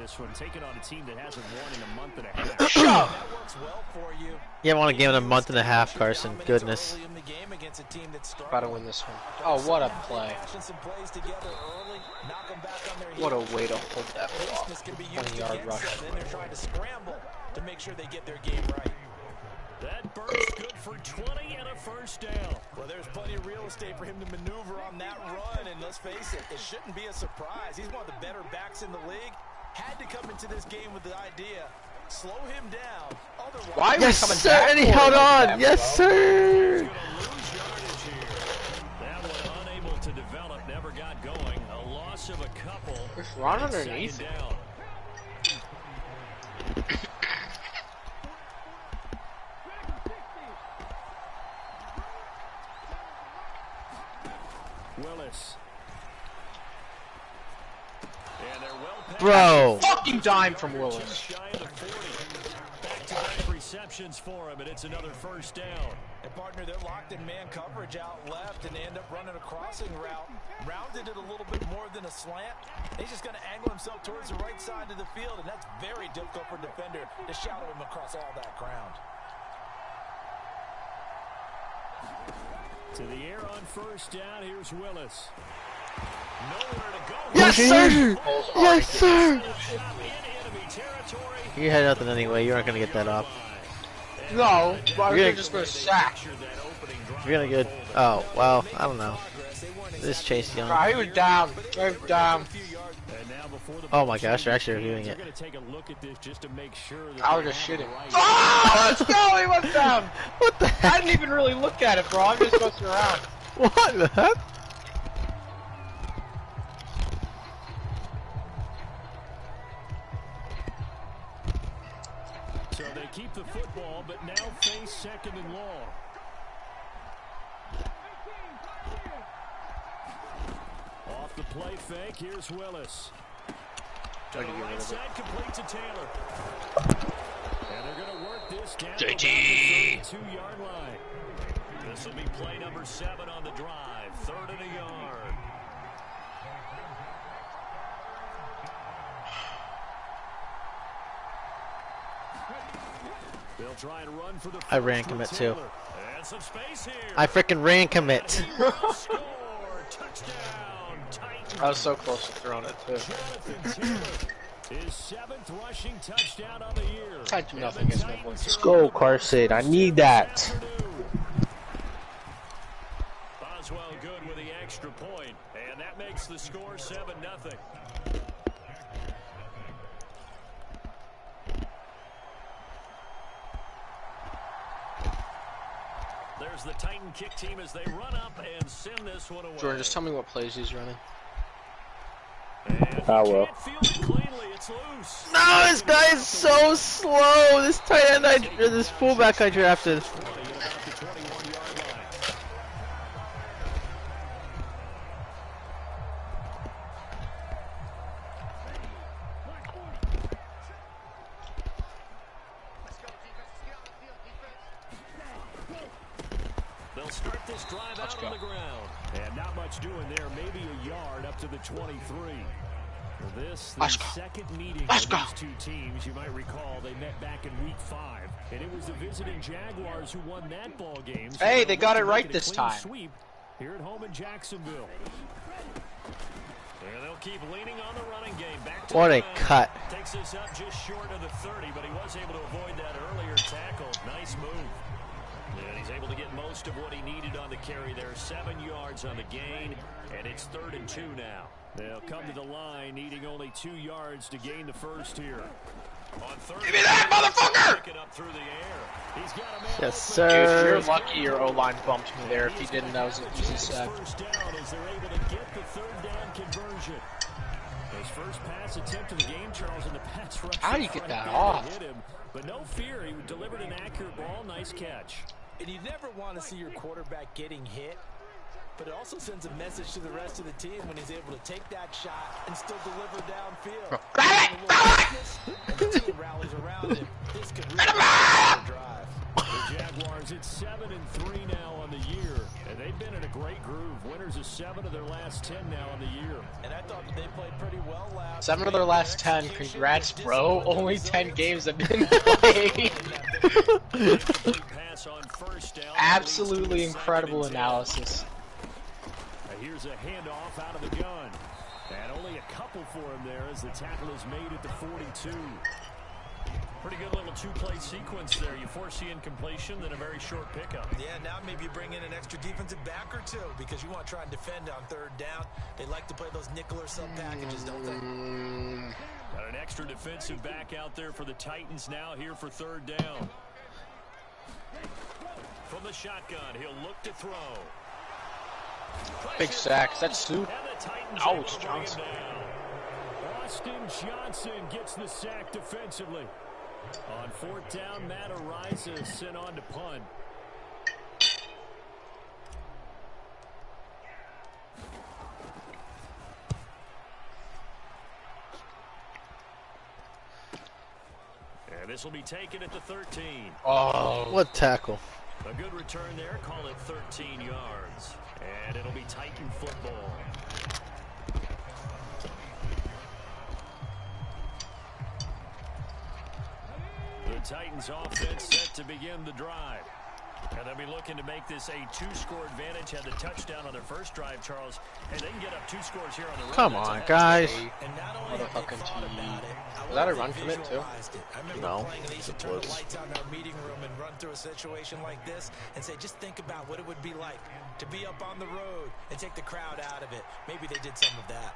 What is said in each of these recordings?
This one taking on a team that hasn't won in a month and a half. You haven't won a game in a month and a half, Carson. Goodness. About to win this one. Oh, what a play. What a way to hold that ball. 20-yard rush. To make sure they get their game right. That burst good for 20 and a first down. Well, there's plenty of real estate for him to maneuver on that run, and let's face it, it shouldn't be a surprise. He's one of the better backs in the league. Had to come into this game with the idea, slow him down. Otherwise, why yes, sir, and he held on. Yes, sir. That one unable to develop, never got going. A loss of a couple. There's run underneath. Willis. And they're well past. Bro. Fucking dime from Willis. Back-to-back receptions for him, and it's another first down. And partner, they're locked in man coverage out left, and they end up running a crossing route. Rounded it a little bit more than a slant. He's just going to angle himself towards the right side of the field, and that's very difficult for a defender to shadow him across all that ground. To the air on first down, here's Willis. Nowhere to go. Yes, sir! Yes, sir! You You had nothing anyway. You aren't going to get that off. No, but you're just going to sack. You're going to get... Oh, well, I don't know. This Chase Young. He was down. He was down. Oh my gosh, they're actually reviewing it. I was just shitting. Oh, let's go! He went down! What the heck? I didn't even really look at it, bro. I'm just messing around. What the heck? So they keep the football, but now face second and long. Off the play fake, here's Willis. To the right side, complete to Taylor. And they're going to work this down to the 32-yard line. This will be play number 7 on the drive. 3rd and a yard. They'll try and run for the I ran commit too. and some space here. I freaking ran commit. I was so close to throwing it too. His 7th rushing touchdown on the year. I do nothing against my boys. Let's go, Carson. I need that. Boswell good with the extra point, and that makes the score 7-0. There's the Titan kick team as they run up and send this one away. Jordan, just tell me what plays he's running. I will. No, this guy is so slow. This tight end, or this fullback I drafted. They'll start this drive out on the ground. And not much doing there, maybe a yard up to the 23. This the second meeting of these two teams. You might recall they met back in week 5, and it was the visiting Jaguars who won that ball game. So hey, they got it right this time. Sweep here at home in Jacksonville. And they'll keep leaning on the running game. Back to What a cut. Takes this up just short of the 30, but he was able to avoid that earlier tackle. Nice move. And he's able to get most of what he needed on the carry there. 7 yards on the gain, and it's 3rd and 2 now. They'll come to the line, needing only 2 yards to gain the first here. On 3rd, give me that, motherfucker! It up through the air. He's got a man Yes, open. Dude, sir. you're lucky your O-line bumped me there. If you didn't, that was an easy sack. First down as they're able to get the 3rd down conversion. His first pass attempt of the game, Charles, in the pass rush. How do you get that off? Hit him, but no fear, he delivered an accurate ball. Nice catch. And you never want to see your quarterback getting hit, but it also sends a message to the rest of the team when he's able to take that shot and still deliver downfield. Grab it! And the team rallies around him. This could really be a drive. The Jaguars, it's 7-3 now on the year, and they've been in a great groove. Winners of 7 of their last 10 now in the year. And I thought that they played pretty well last 7 of their last 10. Congrats, bro. Only 10 games have been played. Pass on first down. Absolutely incredible analysis. Here's a handoff out of the gun. And only a couple for him there as the tackle is made at the 42. Pretty good little two-play sequence there. You force the incompletion, then a very short pickup. Yeah, now maybe you bring in an extra defensive back or two because you want to try and defend on third down. They like to play those nickel or sub packages, don't they? Got an extra defensive back out there for the Titans now here for third down. From the shotgun, he'll look to throw. Big sacks. That's Sue. Ouch, Johnson. Austin Johnson gets the sack defensively. On fourth down, Matt Ariza sent on to punt. And this will be taken at the 13. Oh, what tackle. A good return there, call it 13 yards. And it'll be Titan football. The Titans offense set to begin the drive. And they'll be looking to make this a two-score advantage. Had the touchdown on their first drive, Charles. And they can get up 2 scores here on the road. Come on, guys. And not only have they thought about it, Was that a run from it, too? I remember No, playing and they used to turn the lights on in our meeting room and run through a situation like this and say, just think about what it would be like to be up on the road and take the crowd out of it. Maybe they did some of that.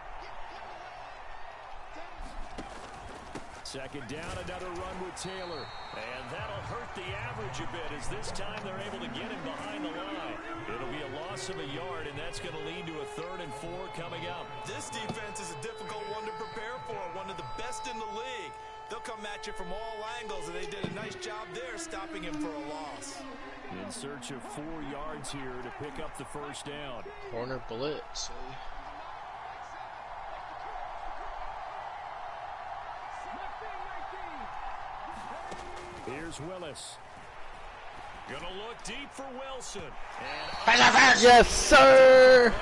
Second down, another run with Taylor. And that'll hurt the average a bit as this time they're able to get him behind the line. It'll be a loss of a yard, and that's going to lead to a 3rd and 4 coming up. This defense is a difficult one to prepare for, one of the best in the league. They'll come at you from all angles, and they did a nice job there stopping him for a loss. In search of 4 yards here to pick up the first down. Corner blitz. Here's Willis. Gonna look deep for Wilson. Yes, sir.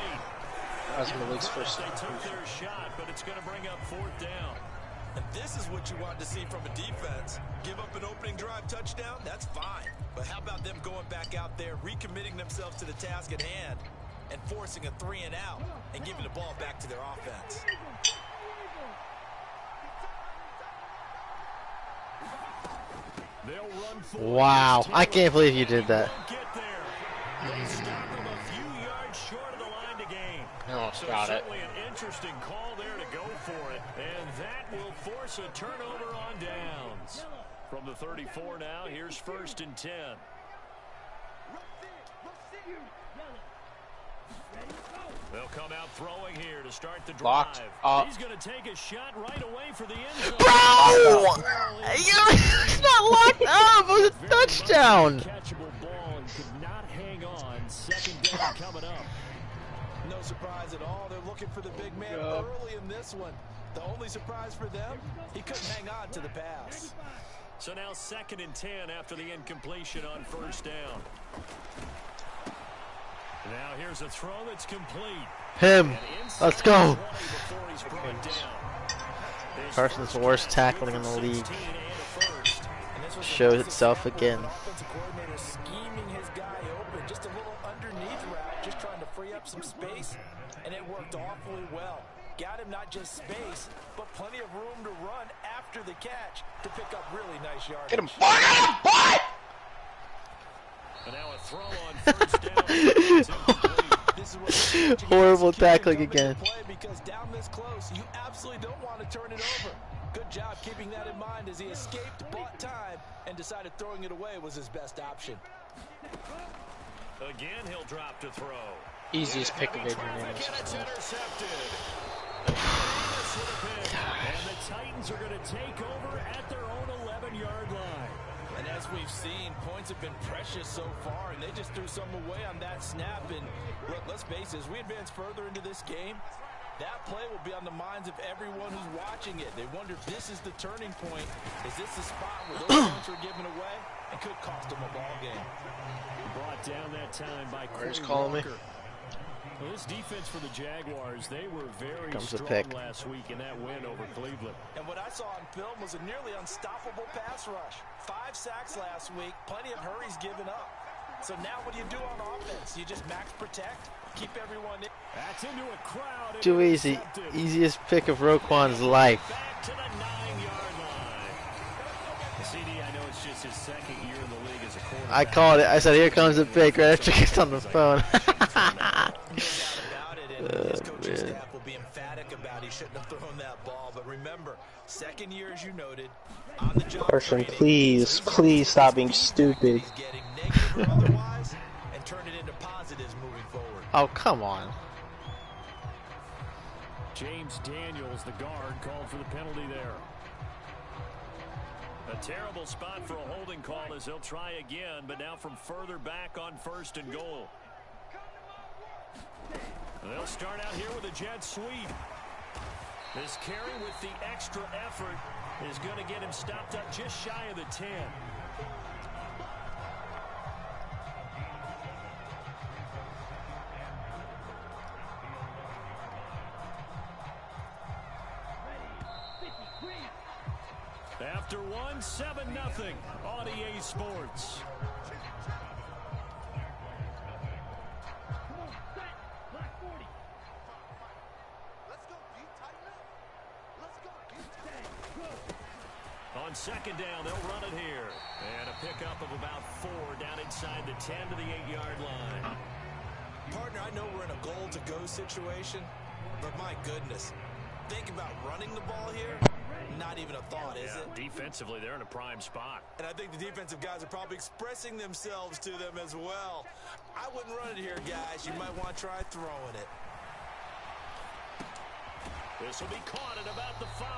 That was Malik's first. They took their shot, but it's gonna bring up 4th down. And this is what you want to see from a defense. Give up an opening drive touchdown, that's fine. But how about them going back out there, recommitting themselves to the task at hand, and forcing a 3 and out, and giving the ball back to their offense. Wow, I can't believe you did that. Almost got it. Certainly an interesting call there to go for it, and that will force a turnover on downs. From the 34 now, here's 1st and 10. They'll come out throwing here to start the drive. Locked up. He's going to take a shot right away for the end zone. Bro! It's not locked up. It was a touchdown. Catchable ball and could not hang on. 2nd down coming up. No surprise at all. They're looking for the big man early in this one. The only surprise for them, he couldn't hang on to the pass. So now 2nd and 10 after the incompletion on 1st down. Now here's a throw that's complete. Him. Let's go. Carson's the worst tackling in the league. Shows itself again. Offensive coordinator scheming his guy open, just a little underneath route, just trying to free up some space, and it worked awfully well. Got him not just space, but plenty of room to run after the catch to pick up really nice yardage. Get him, boy! And now a throw on 1st down. Horrible tackling again. Because down this close, you absolutely don't want to turn it over. Good job keeping that in mind as he escaped, bought time, and decided throwing it away was his best option. Again, he'll drop to throw. Easiest pick of it. And it's intercepted. And the Titans are going to take over at their own 11-yard line. And as we've seen, points have been precious so far, and they just threw some away on that snap. And look, let's face it, as we advance further into this game, that play will be on the minds of everyone who's watching it. They wonder if this is the turning point. Is this the spot where those points are given away and could cost them a ball game? Brought down that time by Corey calling me. Walker. Well, this defense for the Jaguars, they were very strong last week in that win over Cleveland. And what I saw on film was a nearly unstoppable pass rush. 5 sacks last week, plenty of hurries given up. So now what do you do on offense? You just max protect, keep everyone in. That's into a crowd. Too easy. Easiest pick of Roquan's life. Back to the 9-yard line. CD, I know it's just his second year in the league as a quarterback. I called it. I said, here comes the pick right after he gets on the phone. His coaching staff will be emphatic about he shouldn't have thrown that ball. But remember, second year, as you noted, on the job Carson, training, please, please stop being stupid. he's getting negative or otherwise, and turn it into positives moving forward. Oh, come on. James Daniels, the guard, called for the penalty there. A terrible spot for a holding call as they'll try again, but now from further back on 1st and goal. They'll start out here with a jet sweep. This carry with the extra effort is going to get him stopped up just shy of the 10. After one, 7-0 on EA Sports. On second down, they'll run it here. And a pickup of about 4 down inside the 10 to the 8-yard line. Partner, I know we're in a goal-to-go situation, but my goodness, think about running the ball here. Not even a thought, is it? Defensively, they're in a prime spot. And I think the defensive guys are probably expressing themselves to them as well. I wouldn't run it here, guys. You might want to try throwing it. This will be caught at about the 5.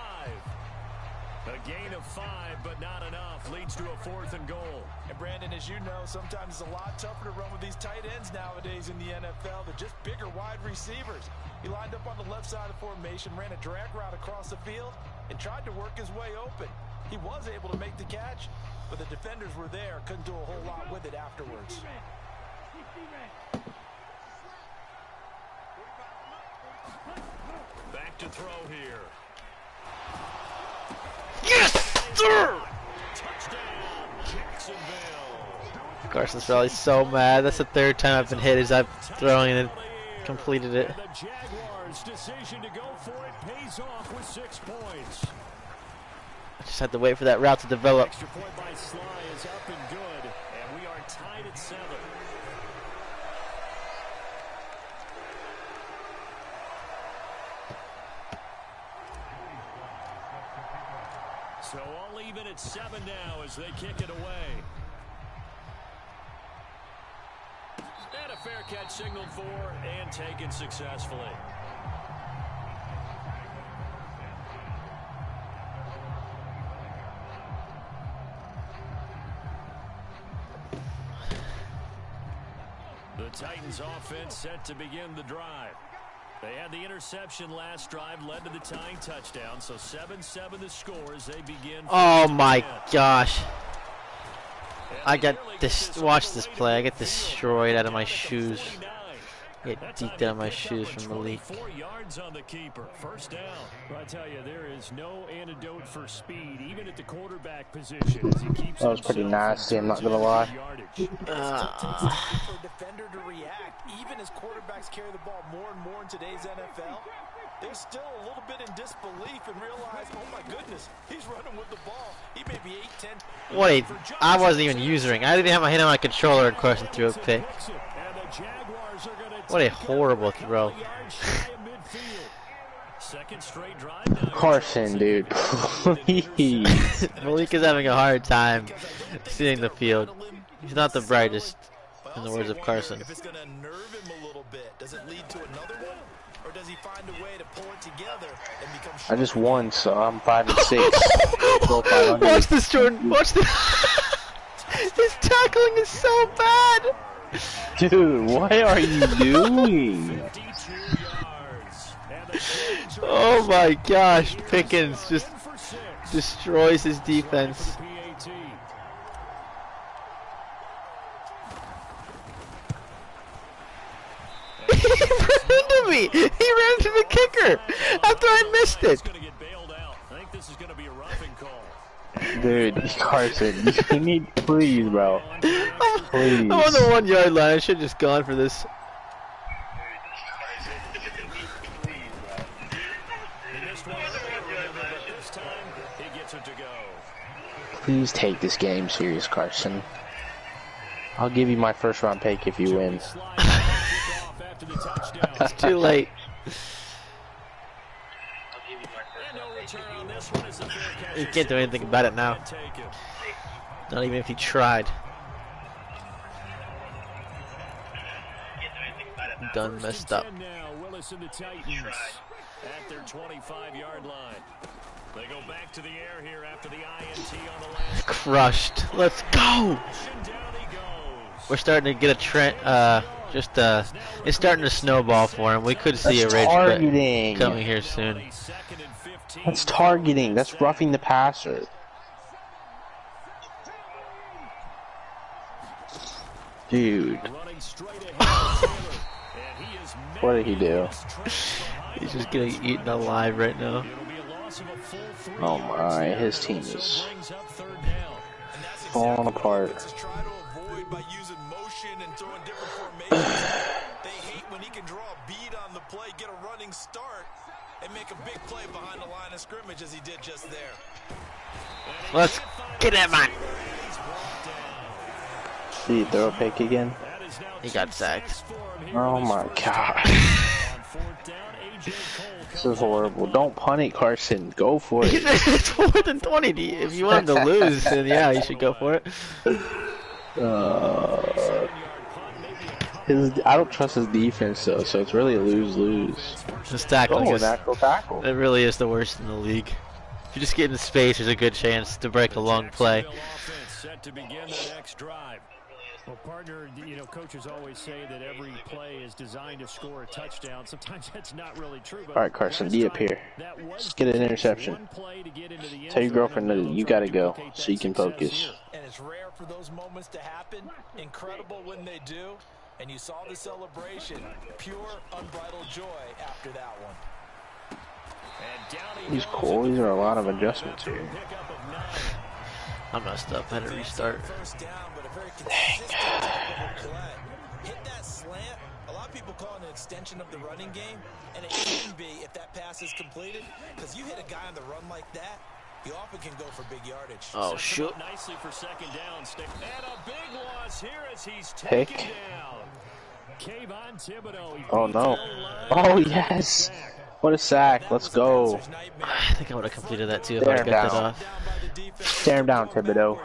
A gain of 5, but not enough. Leads to a 4th and goal. And Brandon, as you know, sometimes it's a lot tougher to run with these tight ends nowadays in the NFL. They're just bigger wide receivers. He lined up on the left side of the formation, ran a drag route across the field, and tried to work his way open. He was able to make the catch, but the defenders were there. Couldn't do a whole lot with it afterwards. Back to throw here. Yes, sir! Touchdown, Jacksonville. Carson's probably so mad. That's the 3rd time I've been hit as I've thrown and completed it. And the Jaguars' decision to go for it pays off with 6 points. I just had to wait for that route to develop. Extra point by Sly is up and good, and we are tied at 7. So all even at 7 now as they kick it away. And a fair catch signaled for and taken successfully. The Titans offense set to begin the drive. They had the interception last drive, led to the tying touchdown, so 7-7 the score as they begin. Oh my gosh. I got this. Watch this play. I get destroyed out of my shoes. Get deked out of my shoes from Malik. 4 yards on the keeper. First down. Well, I tell you, there is no antidote for speed, even at the quarterback position. As he keeps That was pretty nasty, I'm not gonna lie. For a defender to react, even as quarterbacks carry the ball more and more in today's NFL, they're still a little bit in disbelief and realize, oh my goodness, he's running with the ball. He may be 8-10. Wait, I wasn't even using. I didn't have my hand on my controller and Carson threw a pick. What a horrible throw. Second straight drive. Carson, dude, please. Malik is having a hard time seeing the field. He's not the brightest, in the words of Carson. If it's going to nerve him a little bit, does it lead to another one? Or does he find a way to pull it together and become I just won, so I'm 5-6. Go 500. Watch this, Jordan. Watch this. His tackling is so bad. Dude, what are you doing? Oh my gosh, Pickens just destroys his defense. ran into me. He ran into the kicker after I missed it. Dude, Carson, you need, please, bro. Please. I'm on the 1 yard line. I should have just gone for this. Please take this game serious, Carson. I'll give you my first round pick if you win. It's too late. You can't do anything about it now. Not even if he tried. Done messed up. At their 25-yard line. They go back to the air here after the INT on the last. Crushed. Let's go. We're starting to get a trend. It's starting to snowball for him. We could see a rage quit coming here soon. That's targeting. That's roughing the passer. Dude. What did he do? He's just getting eaten alive right now. Oh my, his team is falling apart. They hate when he can draw a bead on the play, get a running start, and make a big play behind the line of scrimmage as he did just there. Let's get him on. Did he throw a pick again? He got sacked. Oh my god. This is horrible. Don't punt it, Carson. Go for it. It's more than 20. If you want him to lose, then yeah, you should go for it. I don't trust his defense though, so it's really a lose-lose. His tackling is, tackle. it really is the worst in the league. If you just get in space, there's a good chance to break a long play. Well, partner, you know, coaches always say that every play is designed to score a touchdown. Sometimes that's not really true. All right, Carson, D up here. Let's get an interception. Tell your girlfriend that you got to go so you can focus. And it's rare for those moments to happen. Incredible when they do. And you saw the celebration. Pure, unbridled joy after that one. He's cool. These are a lot of adjustments here. I messed up. I had to restart. Dang. Hit that slant. A lot of people call it an extension of the running game, and it can be if that pass is completed. Because you hit a guy on the run like that, you often can go for big yardage. Oh shoot! Nicely for second down. And a big loss here as he's Pick. taken down. Oh no! Oh yes! What a sack! Let's go. I think I would have completed that too if I got that off. Stare him down, Thibodeau.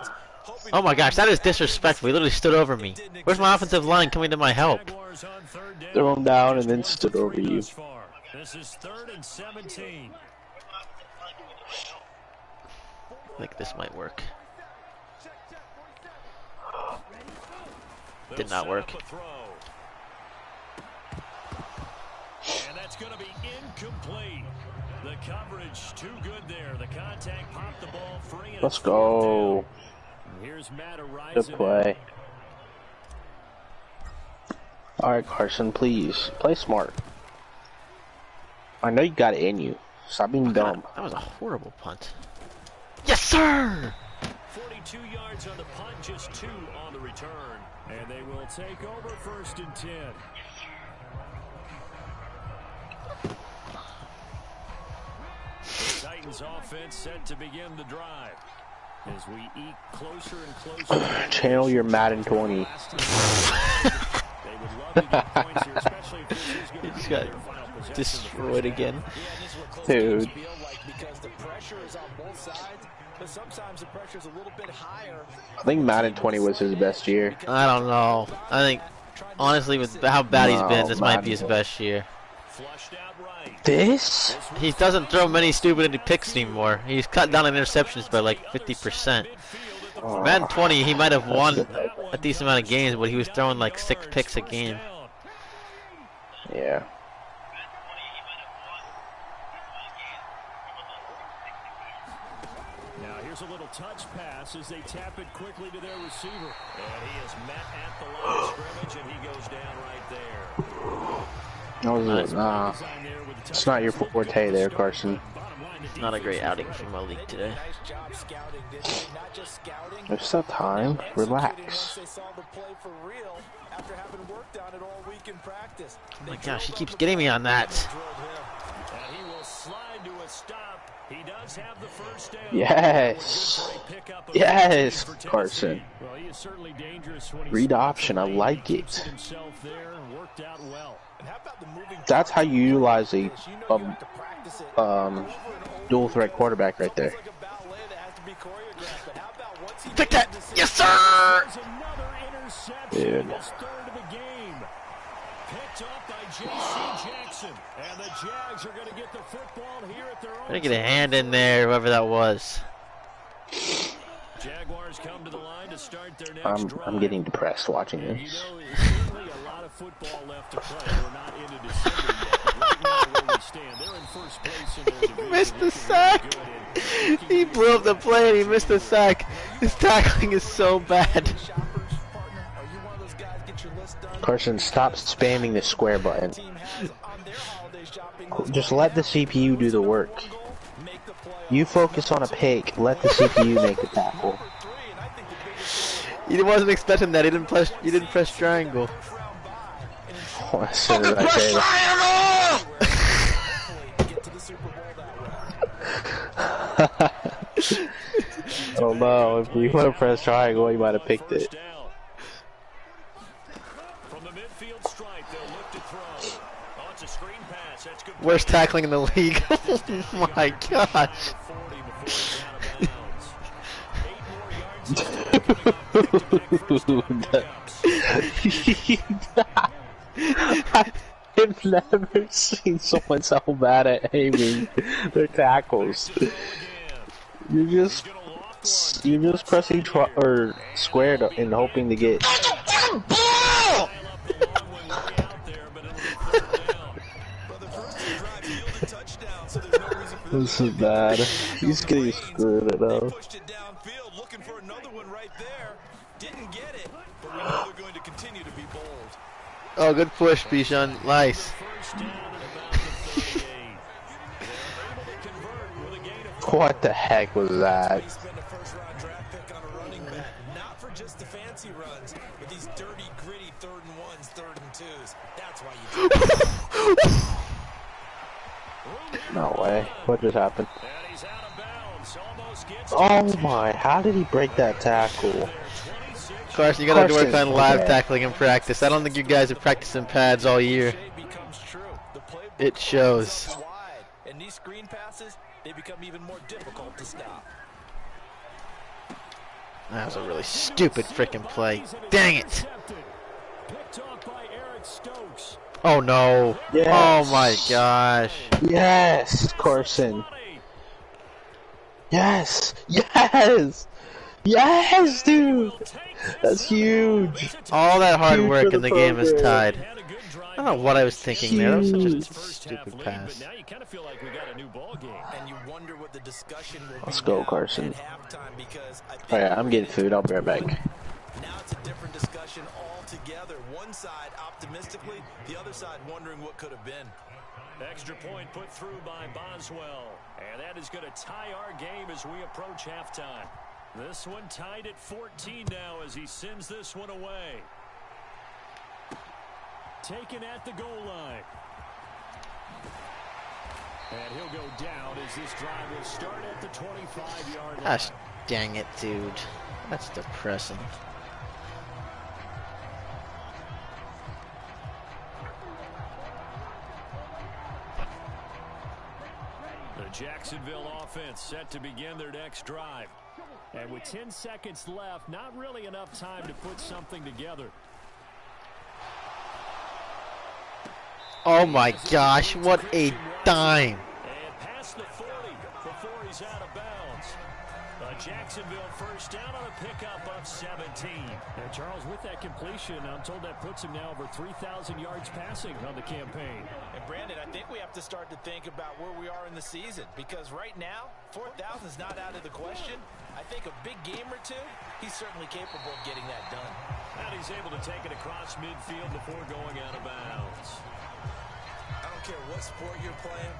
Oh my gosh, that is disrespectful. He literally stood over me. Where's my offensive line coming to my help? Throw him down and then stood over you. This is 3rd and 17. I think this might work. Did not work. And that's going to be incomplete. The coverage too good there. The contact popped the ball free. Let's go. Here's Matt Good play. Alright, Carson, please. Play smart. I know you got it in you. Stop being dumb. That was a horrible punt. Yes, sir! 42 yards on the punt, just 2 on the return. And they will take over 1st and 10. The Titans offense set to begin the drive. As we eke closer and closer. Channel your Madden 20. They would love to get points here, especially if this is going He to just be got their final possession. destroyed again. Dude. Because the pressure is on both sides, but sometimes the pressure is a little bit higher. I think Madden 20 was his best year. I don't know. I think, honestly, with how bad he's been, this might be his best year. Flushed out right. This? He doesn't throw many stupid picks anymore. He's cut down on interceptions by like 50%. Oh. Madden 20, he might have won a decent amount of games, but he was throwing like 6 picks a game. Yeah. Now here's a little touch pass as they tap it quickly to their receiver. And he is met at the line of scrimmage, and he goes down right there. It's not your forte there, Carson. Not a great outing from Malik today. There's still time. Relax. Oh my gosh, he keeps getting me on that. Yes. Yes, Carson. Read option. I like it. That's how you utilize a dual threat quarterback right there. Take that! Yes, sir! Dude. Gonna get a hand in there, whoever that was. Jaguars come to the line to start their next drive. I'm getting depressed watching this. You know, there's certainly a lot of football left to play. We're not into December yet, but right now where we stand, they're in first place in their division. He missed the sack. He blew up the play and he missed the sack. His tackling is so bad. Carson, stop spamming the square button. Just let the CPU do the work. You focus on a pick, let the CPU make the tackle. He wasn't expecting that. He didn't press triangle. Oh, as soon as I say that. I don't know. If you would have pressed triangle, he might have picked it. Worst tackling in the league. Oh my gosh. I've never seen someone so bad at aiming their tackles. You're just pressing or squared and hoping to get. This is bad. He's getting screwed it up. Oh, good push, Bichon. Nice. What the heck was that? Not for just the fancy runs, but these dirty, gritty 3rd and 1s, 3rd and 2s. That's why you do it. No way. What just happened? Oh my, how did he break that tackle? Carson, you gotta work on live tackling in practice. I don't think you guys have practiced in pads all year. It shows. And these screen passes, they become even more difficult to stop. That was a really stupid freaking play. Dang it. Oh no. Yes. Oh my gosh. Yes, Carson. Yes. Yes. Yes, dude. That's huge. All that hard work and the game is tied. I don't know what I was thinking there. That was such a stupid pass. Let's go, Carson. Oh yeah, I'm getting food. I'll be right back. Now it's a different discussion altogether. One side optimistically, the other side wondering what could have been. Extra point put through by Boswell. And that is going to tie our game as we approach halftime. This one tied at 14 now as he sends this one away. Taken at the goal line. And he'll go down as this drive will start at the 25-yard line. Gosh dang it, dude. That's depressing. The Jacksonville offense set to begin their next drive. And with 10 seconds left, not really enough time to put something together. Oh my gosh, what a dime. And past the 40 before he's out of bounds. Jacksonville first down on a pickup of 17. And Charles, with that completion, I'm told that puts him now over 3,000 yards passing on the campaign. And Brandon, I think we have to start to think about where we are in the season, because right now, 4,000 is not out of the question. I think a big game or two, he's certainly capable of getting that done. And he's able to take it across midfield before going out of bounds. care what sport you're playing,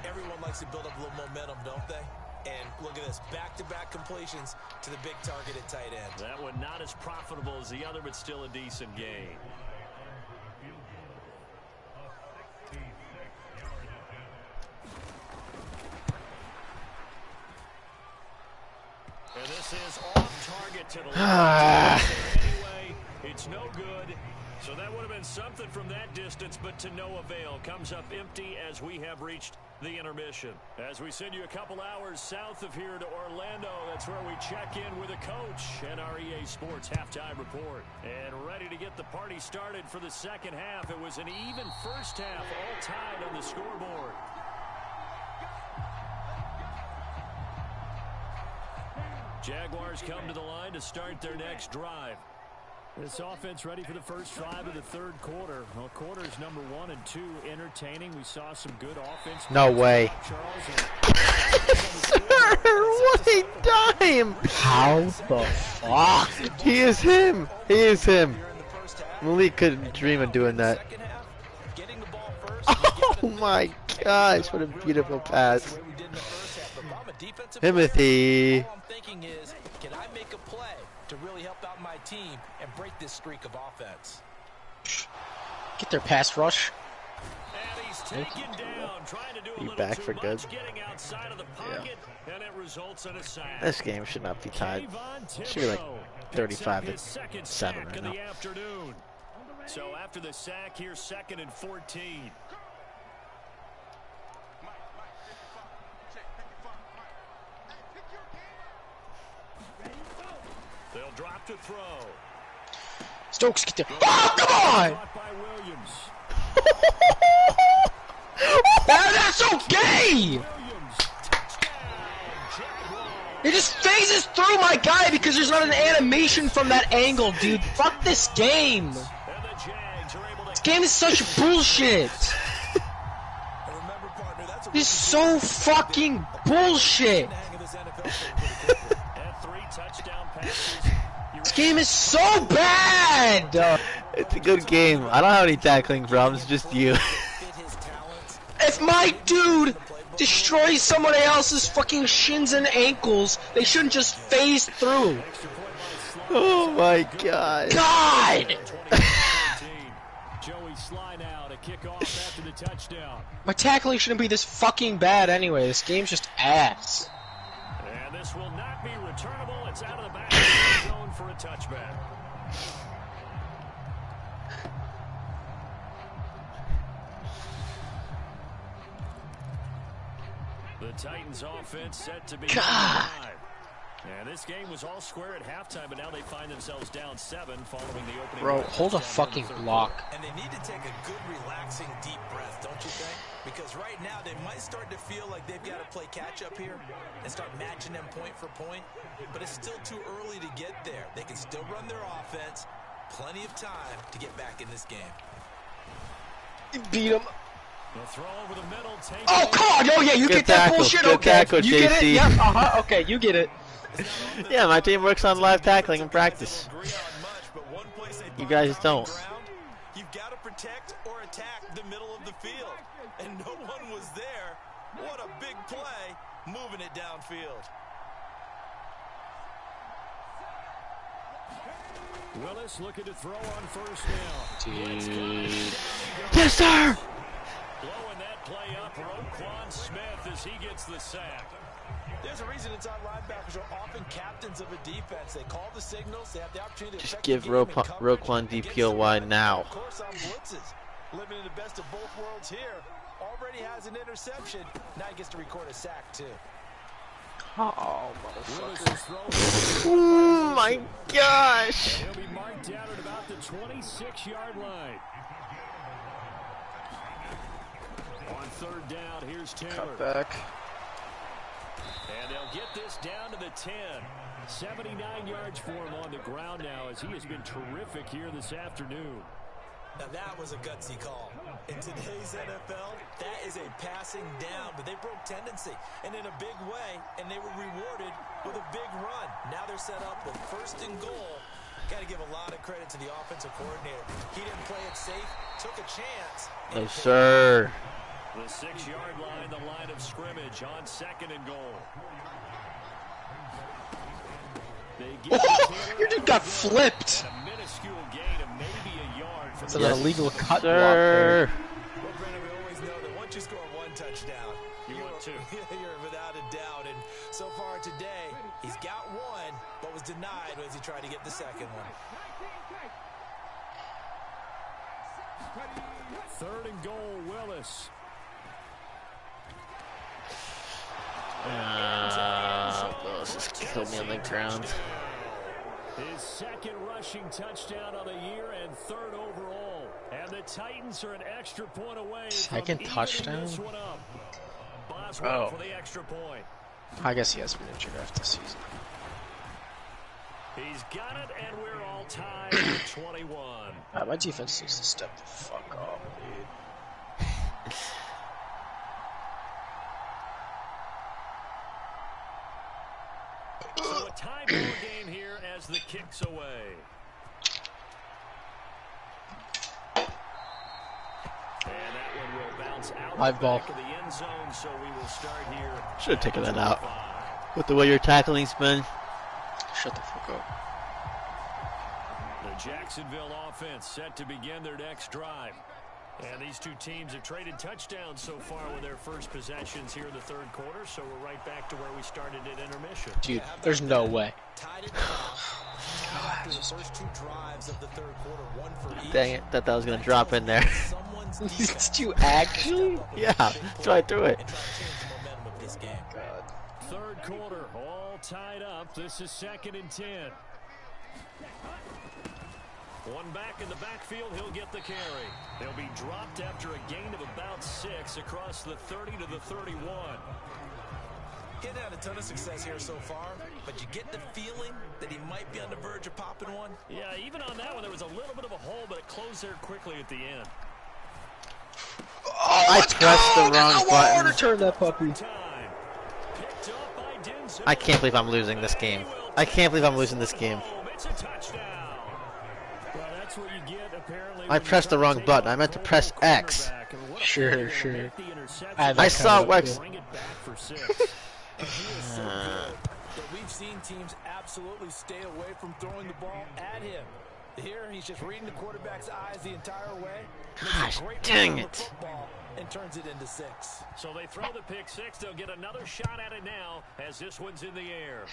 everyone likes to build up a little momentum, don't they? And look at this, back-to-back completions to the big target at tight end. That one not as profitable as the other, but still a decent gain. And this is off target to the left. Anyway, it's no good. So that would have been something from that distance, but to no avail. Comes up empty as we have reached the intermission. As we send you a couple hours south of here to Orlando, that's where we check in with a coach and our EA Sports halftime report. And ready to get the party started for the second half. It was an even first half, all tied on the scoreboard. Jaguars come to the line to start their next drive. This offense ready for the first drive of the third quarter. Well, quarters number 1 and 2 entertaining. We saw some good offense. No way. What a dime! How the fuck? He is him. He is him. Malik couldn't dream of doing that. Oh my gosh, what a beautiful pass. Timothy. All I'm thinking is, can I make a play to really help out my team and break this streak of offense? Get their pass rush. And he's taken down, trying to do a little back too for good. much, getting outside of the pocket, and it results in a sack. This game should not be tied. Should be like 35-7 right now. So after the sack, here's 2nd and 14. They'll drop to throw. Stokes, get there. Oh, come on! That's so gay! It just phases through my guy because there's not an animation from that angle, dude. Fuck this game. This game is such bullshit. This is so fucking bullshit. This game is so bad! It's a good game. I don't have any tackling problems, just you. If my dude destroys somebody else's fucking shins and ankles, they shouldn't just phase through. Oh my god. God! Joey slide out, a kickoff after the touchdown. My tackling shouldn't be this fucking bad anyway. This game's just ass. And this will not be returnable. It's out of the back of the zone for a touchback. The Titans offense set to be God. And this game was all square at halftime, but now they find themselves down 7 following the opening. Bro, hold a fucking block. And they need to take a good, relaxing, deep breath, don't you think? Because right now they might start to feel like they've got to play catch-up here and start matching them point for point. But it's still too early to get there. They can still run their offense. Plenty of time to get back in this game. Beat him. Throw over the middle, oh, come on! Oh, yeah, you Good get that tackle. bullshit? Good Okay. tackle, You get JC. it? Yep, okay, you get it. Yeah, my team works on live tackling in practice. You guys don't. You've got to protect or attack the middle of the field. And no one was there. What a big play, moving it downfield. Willis looking to throw on first down. Yes, sir! Blowing that play up, Roquan Smith as he gets the sack. There's a reason inside linebackers are often captains of a defense. They call the signals. They have the opportunity to Just give Roquan DPOY now. Of course, on blitzes. Living in the best of both worlds here. Already has an interception. Now he gets to record a sack, too. Oh, motherfucker. Oh my gosh! He'll be marked down at about the 26-yard line. On third down, here's Taylor. Cut back. And they'll get this down to the 10. 79 yards for him on the ground now as he has been terrific here this afternoon. Now that was a gutsy call. In today's NFL, that is a passing down, but they broke tendency and in a big way, and they were rewarded with a big run. Now they're set up with 1st and goal Got to give a lot of credit to the offensive coordinator. He didn't play it safe, took a chance. No, sir. The 6-yard line, the line of scrimmage on 2nd and goal. Your dude got flipped. A minuscule gain of maybe a yard from It's an illegal cut block sir. there. Well, Brennan, we always know that once you score 1 touchdown, You want 2. You're without a doubt. And so far today, he's got 1, but was denied as he tried to get the second one. 3rd and goal, Willis. Willis just killed me on the ground. His 2nd rushing touchdown of the year and 3rd overall. And the Titans are an extra point away. Second touchdown? Boswell for the extra point. I guess he has been injured after the season. He's got it, and we're all tied at 21. My defense needs to step the fuck up, dude. So a tie ball game here as the kick's away. And that one will bounce out Live ball. back of the end zone, so we will start here. Should have taken that out. With the way you're tackling, Spin. Shut the fuck up. The Jacksonville offense set to begin their next drive. And these two teams have traded touchdowns so far with their first possessions here in the 3rd quarter, so we're right back to where we started at intermission. Dude, there's no way. Tied it down. After the first 2 drives of the 3rd quarter, 1 for each. Dang it, thought that was going to drop in there. Someone's defense Did you actually? Yeah, that's why I threw it. and try to change the momentum of this game. God. 3rd quarter, all tied up. This is 2nd and 10. One back in the backfield, he'll get the carry. He'll be dropped after a gain of about 6 across the 30 to the 31. Getting had a ton of success here so far, but you get the feeling that he might be on the verge of popping one. Yeah, even on that one, there was a little bit of a hole, but it closed there quickly at the end. Oh, I pressed the wrong button. To turn that puppy. Picked up by Denzel. I can't believe I'm losing this game. I can't believe I'm losing this game. It's a touchdown. Well, that's what you get, apparently. I pressed the wrong button. I meant to press X. Sure. I saw X. Bring it back for 6. And he is so good that we've seen teams absolutely stay away from throwing the ball at him. Here, he's just reading the quarterback's eyes the entire way. Gosh, dang it. Football and turns it into 6. So they throw the pick 6. They'll get another shot at it now as this one's in the air.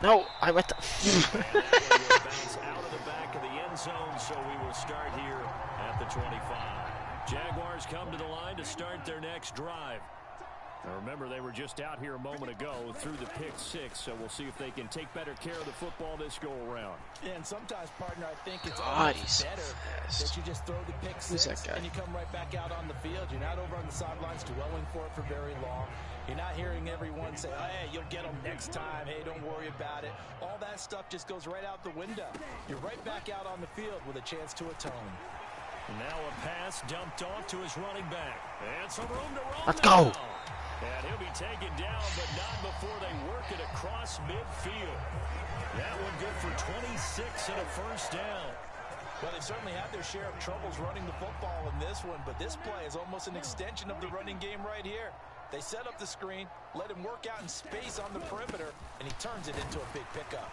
No, I went to... And that one will bounce out of the back of the end zone, so we will start here at the 25. Jaguars come to the line to start their next drive. Now remember, they were just out here a moment ago through the pick 6, so we'll see if they can take better care of the football this go-around. And sometimes, partner, I think it's God, almost he's better fast. that you just throw the pick Who's 6 that guy? and you come right back out on the field. You're not over on the sidelines dwelling for it for very long. You're not hearing everyone say, oh, hey, you'll get them next time. Hey, don't worry about it. All that stuff just goes right out the window. You're right back out on the field with a chance to atone. Now a pass dumped off to his running back. And some room to roam. Let's go. now. And he'll be taken down, but not before they work it across midfield. That one good for 26 and a first down. Well, they certainly had their share of troubles running the football in this one, but this play is almost an extension of the running game right here. They set up the screen, let him work out in space on the perimeter, and he turns it into a big pickup.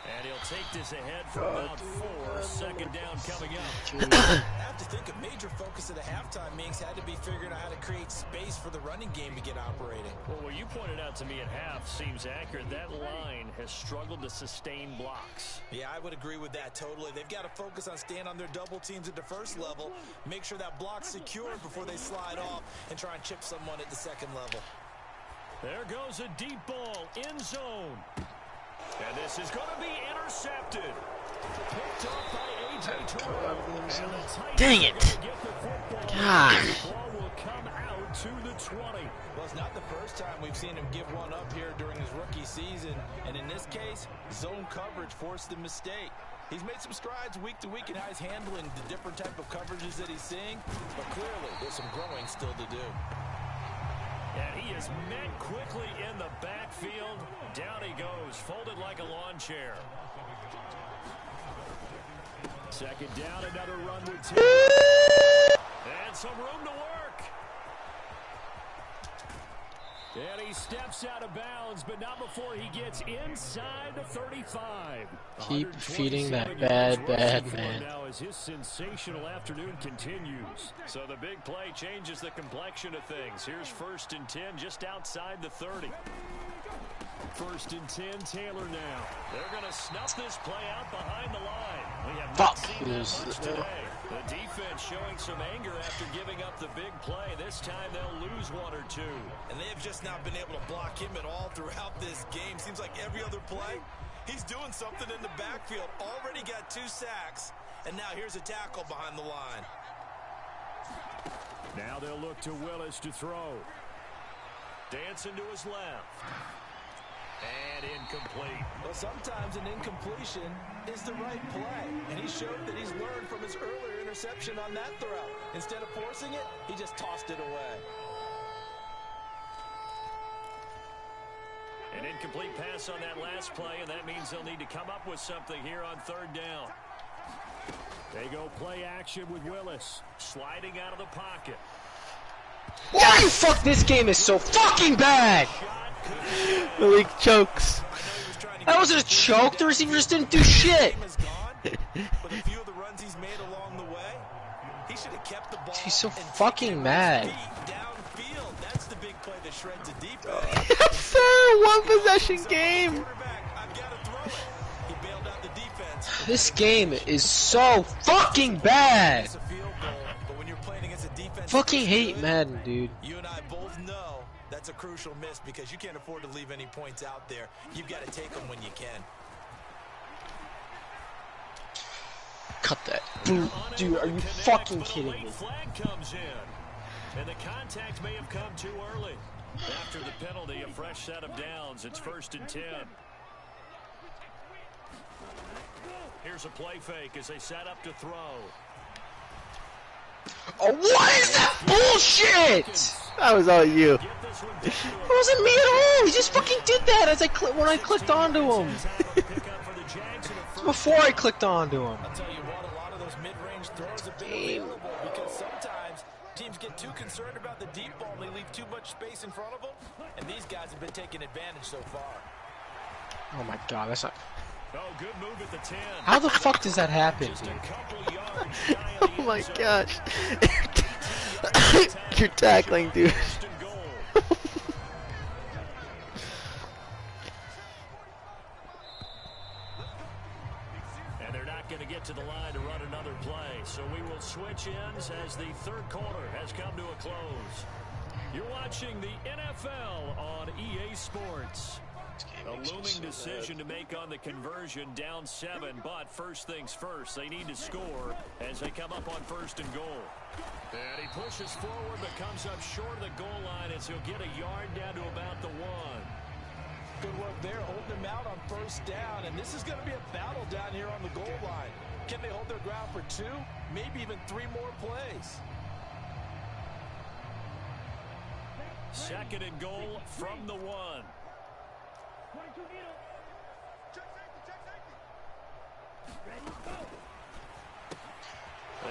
And he'll take this ahead for about 4. Second down coming up. I have to think a major focus of the halftime meetings had to be figuring out how to create space for the running game to get operating. Well, what you pointed out to me at half seems accurate. That line has struggled to sustain blocks. Yeah, I would agree with that totally. They've got to focus on staying on their double teams at the first level, make sure that block's secured before they slide off, and try and chip someone at the second level. There goes a deep ball, end zone. And this is going to be intercepted. Picked up by A.J. Terrell. Dang it. God. The ball will come out to the 20. Well, it's not the first time we've seen him give one up here during his rookie season. And in this case, zone coverage forced the mistake. He's made some strides week to week in how he's handling the different type of coverages that he's seeing. But clearly, there's some growing still to do. And he is met quickly in the backfield. Down he goes goes, folded like a lawn chair. Second down, another run with 2. And some room to work. And he steps out of bounds, but not before he gets inside the 35. Keep feeding that bad man. Now as his sensational afternoon continues. So the big play changes the complexion of things. Here's 1st and 10 just outside the 30. 1st and 10, Taylor now. They're going to snuff this play out behind the line. We have not seen that much today. The defense showing some anger after giving up the big play. This time they'll lose 1 or 2. And they have just not been able to block him at all throughout this game. Seems like every other play, he's doing something in the backfield. Already got 2 sacks, and now here's a tackle behind the line. Now they'll look to Willis to throw. Dancing to his left. And incomplete. Well, sometimes an incompletion is the right play. And he showed that he's learned from his earlier interception on that throw. Instead of forcing it, he just tossed it away. An incomplete pass on that last play, and that means they'll need to come up with something here on 3rd down. They go play action with Willis. Sliding out of the pocket. Why the fuck this game is so fucking bad? The league chokes. That wasn't a choke. The receiver just didn't do shit. He's so fucking mad. Sir, 1 possession game. This game is so fucking bad. Fucking hate Madden, dude. You and I both know that's a crucial miss because you can't afford to leave any points out there. You've got to take them when you can. Cut that. Dude, are you fucking kidding me? Flag comes in, and the contact may have come too early. After the penalty, a fresh set of downs. It's 1st and 10. Here's a play fake as they set up to throw. Oh, what is that bullshit? That was all you. It wasn't me at all. He just fucking did that as when I clicked onto him. Before I clicked onto him. I'll tell you what, a lot of those mid-range throws have been available because sometimes teams get too concerned about the deep ball and they leave too much space in front of them, and these guys have been taking advantage so far. Oh my god, that's not... Oh, good move at the 10. How the fuck does that happen, dude? Oh my gosh. You're tackling, dude. And they're not going to get to the line to run another play. So we will switch ends as the 3rd quarter has come to a close. You're watching the NFL on EA Sports. A looming decision to make on the conversion, down 7, but first things first, they need to score as they come up on 1st and goal. And he pushes forward but comes up short of the goal line as he'll get a yard down to about the 1. Good work there, holding him out on 1st down, and this is going to be a battle down here on the goal line. Can they hold their ground for 2, maybe even 3 more plays? 2nd and goal from the 1.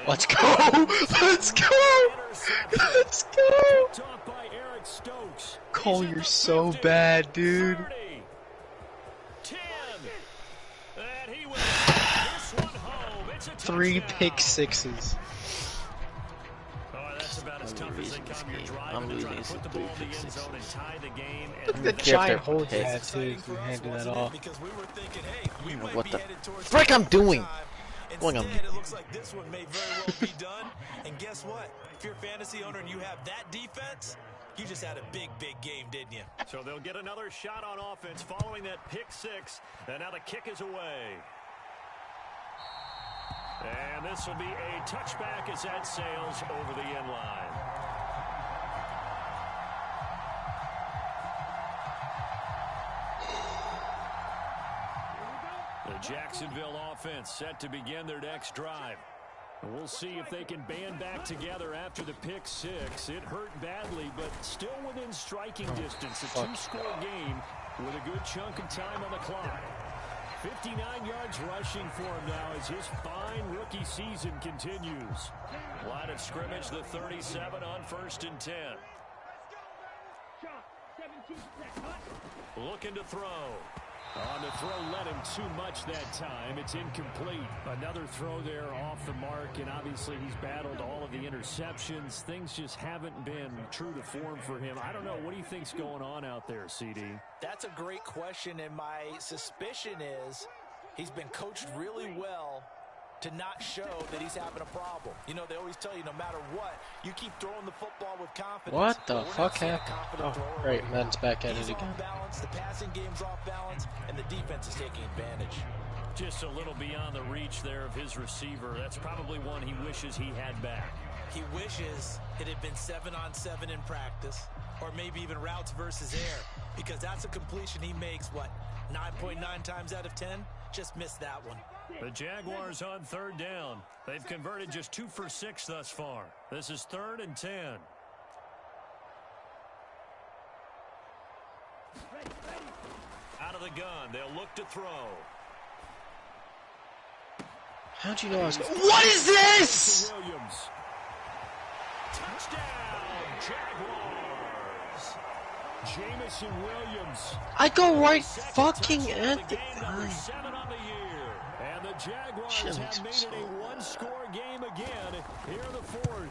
Let's go! Let's go! Let's go! Cole, you're so bad, dude. 10. 3 pick sixes. That's about as tough as they come. You're driving to try to put the ball in the end zone and tie the game. Look at the giant hole you had too. You handed that off. What the frick I'm doing? Instead, it looks like this one may very well be done. And guess what? If you're a fantasy owner and you have that defense, you just had a big, big game, didn't you? So they'll get another shot on offense following that pick 6. And now the kick is away. And this will be a touchback as that sails over the end line. The Jacksonville offense set to begin their next drive. And we'll see if they can band back together after the pick six. It hurt badly, but still within striking distance. A two-score game with a good chunk of time on the clock. 59 yards rushing for him now as his fine rookie season continues. Line of scrimmage, the 37 on 1st and 10. Looking to throw. On the throw, led him too much that time. It's incomplete. Another throw there off the mark, and obviously he's battled all of the interceptions. Things just haven't been true to form for him. I don't know. What do you think's going on out there, CD? That's a great question, and my suspicion is he's been coached really well to not show that he's having a problem. You know, they always tell you no matter what, you keep throwing the football with confidence. What the fuck happened? Oh, great, Madden's back at it again. Off balance, the passing game's off balance, and the defense is taking advantage. Just a little beyond the reach there of his receiver. That's probably one he wishes he had back. He wishes it had been 7-on-7 in practice, or maybe even routes versus air, because that's a completion he makes, what, 9.9 times out of 10? Just missed that one. The Jaguars on 3rd down. They've converted just 2 for 6 thus far. This is 3rd and 10. Out of the gun, they'll look to throw. How'd you know I was going? What is this? Williams. Touchdown, Jaguars. Jamison Williams. I go right fucking at the time. 7 on the year. And the Jaguars have made it a one-score game again here in the 4th.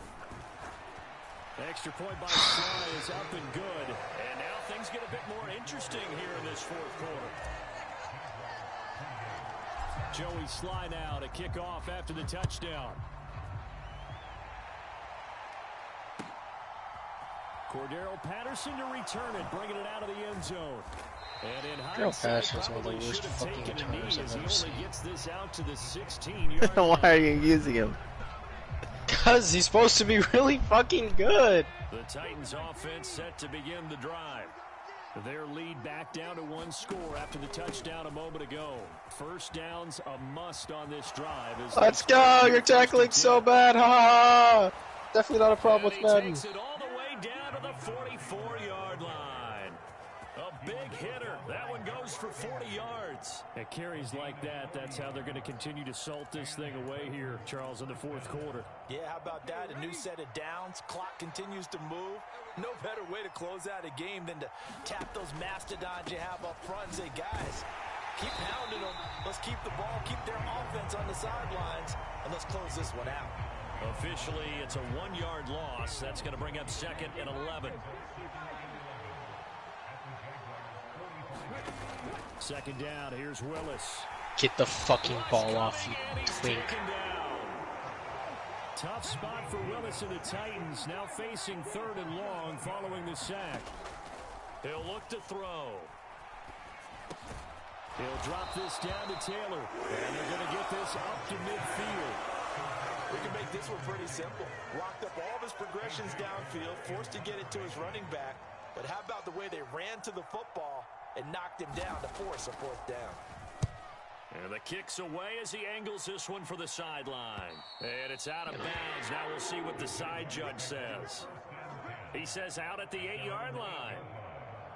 Extra point by Sly is up and good. And now things get a bit more interesting here in this 4th quarter. Joey Sly now to kick off after the touchdown. Cordero Patterson to return it, bringing it out of the end zone. And in hindsight, probably should have taken a knee as he only gets this out to the 16-yard line. Why are you using him? Because he's supposed to be really fucking good. The Titans offense set to begin the drive. Their lead back down to 1 score after the touchdown a moment ago. First down's a must on this drive. Let's go! You're tackling so bad, ha ha! Definitely not a problem with Madden. Takes it all the way down to the 44-yard line. A big hitter. That one goes for 40 yards. At carries like that, that's how they're going to continue to salt this thing away here, Charles, in the 4th quarter. Yeah, how about that? A new set of downs. Clock continues to move. No better way to close out a game than to tap those mastodons you have up front and say, guys, keep pounding them. Let's keep the ball, keep their offense on the sidelines, and let's close this one out. Officially, it's a 1-yard loss. That's going to bring up 2nd and 11. Second down, here's Willis. Get the fucking ball off, you twink. Tough spot for Willis and the Titans, now facing 3rd and long following the sack. He'll look to throw. He'll drop this down to Taylor, and they're going to get this up to midfield. We can make this one pretty simple. Locked up all of his progressions downfield, forced to get it to his running back. But how about the way they ran to the football and knocked him down to force a 4th down? And the kick's away as he angles this one for the sideline. And it's out of bounds. Now we'll see what the side judge says. He says out at the 8-yard line.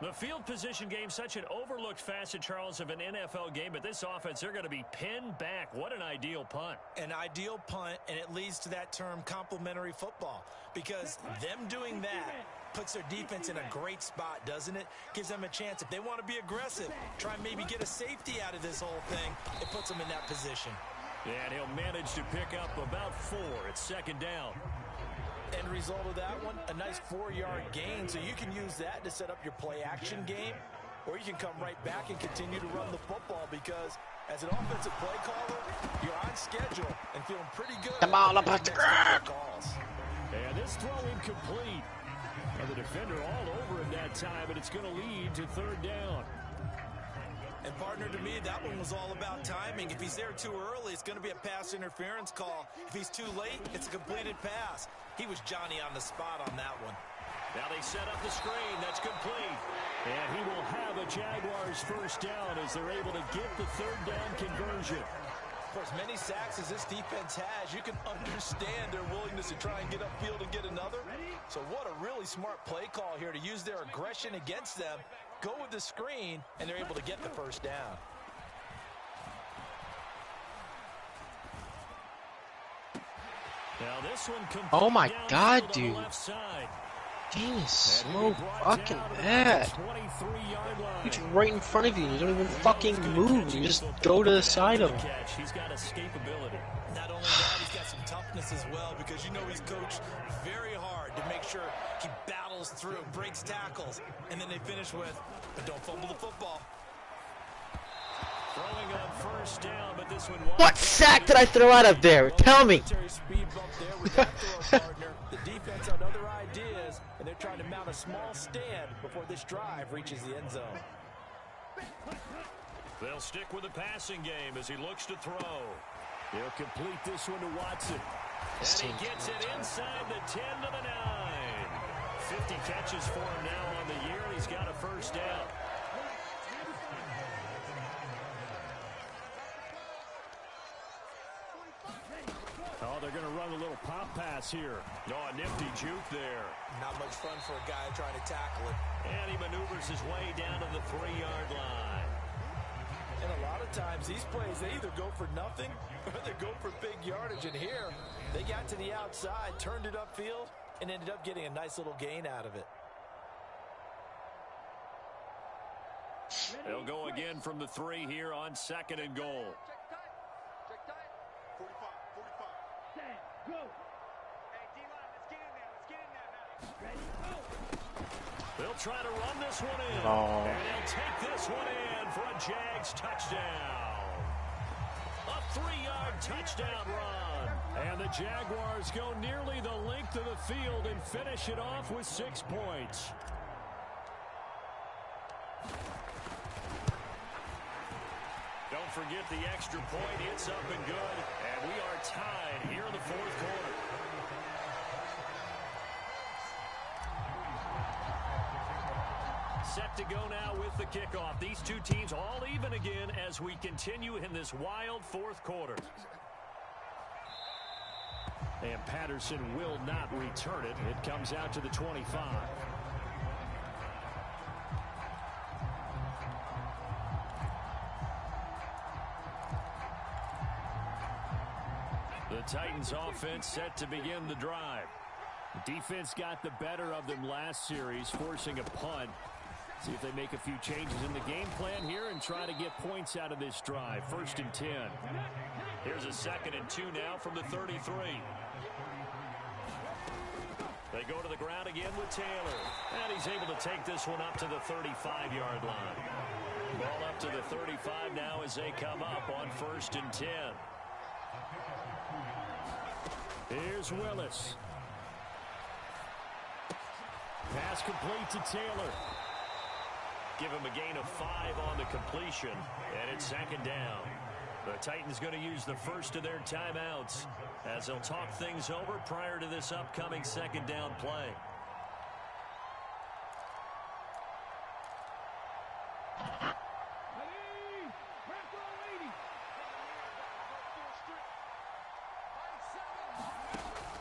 The field position game, such an overlooked facet, Charles, of an NFL game, but this offense, they're going to be pinned back. What an ideal punt. An ideal punt, and it leads to that term complementary football, because them doing that puts their defense in a great spot, doesn't it? Gives them a chance. If they want to be aggressive, try and maybe get a safety out of this whole thing, it puts them in that position. And he'll manage to pick up about 4 at 2nd down. End result of that one, a nice 4-yard gain, so you can use that to set up your play-action game, or you can come right back and continue to run the football, because as an offensive play caller, you're on schedule and feeling pretty good. The ball up at the ground. And this throw incomplete. And the defender all over him that time, and it's going to lead to 3rd down. And partner, to me, that one was all about timing. If he's there too early, it's going to be a pass interference call. If he's too late, it's a completed pass. He was Johnny on the spot on that one. Now they set up the screen. That's complete. And he will have a Jaguars 1st down as they're able to get the 3rd down conversion. For as many sacks as this defense has, you can understand their willingness to try and get upfield and get another. So what a really smart play call here to use their aggression against them, go with the screen, and they're able to get the first down. Now this one oh my God, dude. Game is so fucking bad. He's right in front of you. You don't even fucking move. You just throw to the side of him. He's got escapability. Not only that, he's got some toughness as well, because you know he's coached very hard to make sure he battles through, breaks tackles, and then they finish with, but don't fumble the football. Throwing on first down, but this one What sack did I throw out of there? Tell me. Speed bump there with that throw partner. The defense had other ideas, and they're trying to mount a small stand before this drive reaches the end zone. They'll stick with the passing game as he looks to throw. He'll complete this one to Watson. And he gets it inside the 10 to the 9. 50 catches for him now on the year, and he's got a first down. Oh, they're going to run a little pop pass here. Oh, a nifty juke there. Not much fun for a guy trying to tackle it. And he maneuvers his way down to the 3-yard line. And a lot of times, these plays, they either go for nothing or they go for big yardage. And here, they got to the outside, turned it upfield, and ended up getting a nice little gain out of it. They'll go again from the 3 here on 2nd and goal. They'll try to run this one in. Oh. And they'll take this one in for a Jags touchdown. A 3-yard touchdown run. And the Jaguars go nearly the length of the field and finish it off with 6 points. Don't forget the extra point. It's up and good. And we are tied here in the 4th quarter. Set to go now with the kickoff. These two teams all even again as we continue in this wild 4th quarter. And Patterson will not return it. It comes out to the 25. The Titans offense set to begin the drive. The defense got the better of them last series, forcing a punt. See if they make a few changes in the game plan here and try to get points out of this drive. 1st and 10. Here's a 2nd and 2 now from the 33. They go to the ground again with Taylor. And he's able to take this one up to the 35-yard line. Ball up to the 35 now as they come up on 1st and 10. Here's Willis. Pass complete to Taylor. Give him a gain of 5 on the completion, and it's 2nd down. The Titans going to use the first of their timeouts as they'll talk things over prior to this upcoming 2nd down play.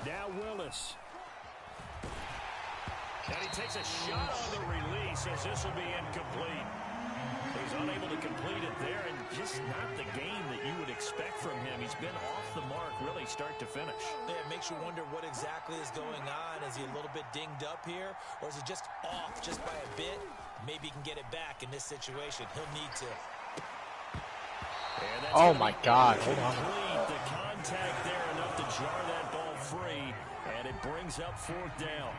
Now Willis. And he takes a shot on the release as this will be incomplete. He's unable to complete it there, and just not the game that you would expect from him. He's been off the mark really start to finish. Yeah, it makes you wonder what exactly is going on. Is he a little bit dinged up here, or is he just off just by a bit? Maybe he can get it back in this situation. He'll need to. Oh my God, hold on. The contact there enough to jar that ball free, and it brings up 4th down.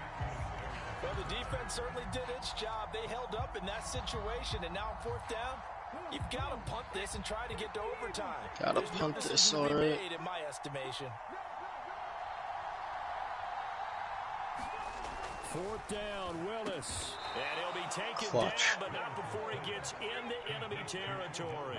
Well, the defense certainly did its job. They held up in that situation, and now 4th down, you've got to punt this and try to get to overtime. Gotta punt this, all right. In my estimation. 4th down, Willis. And he'll be taken Clutch. down, but not before he gets into enemy territory.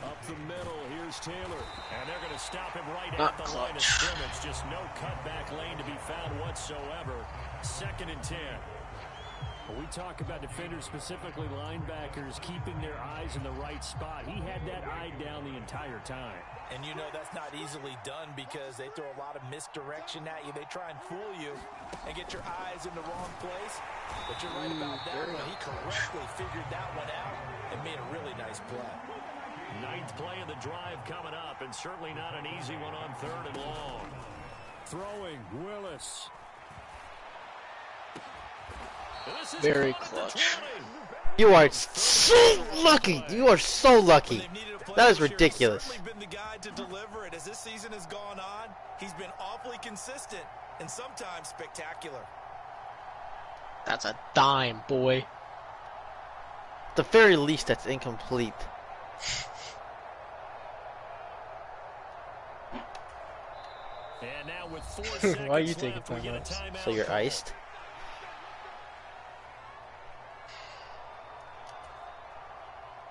Up the middle, here's Taylor. And they're going to stop him right Not at the line of clutch. scrimmage. Just no cutback lane to be found whatsoever. 2nd and 10. We talk about defenders, specifically linebackers, keeping their eyes in the right spot. He had that eye down the entire time. And you know that's not easily done because they throw a lot of misdirection at you. They try and fool you and get your eyes in the wrong place. But you're right about that one. He correctly figured that one out and made a really nice play. Ninth play of the drive coming up, and certainly not an easy one on 3rd and long. Throwing, Willis. Very clutch. You are so lucky. You are so lucky. That is ridiculous. Been the guy to deliver it. As this season has gone on, he's been awfully consistent and sometimes spectacular. That's a dime, boy. At the very least, that's incomplete. And now with 4 seconds Why are you taking left, we get a timeout. So you're iced?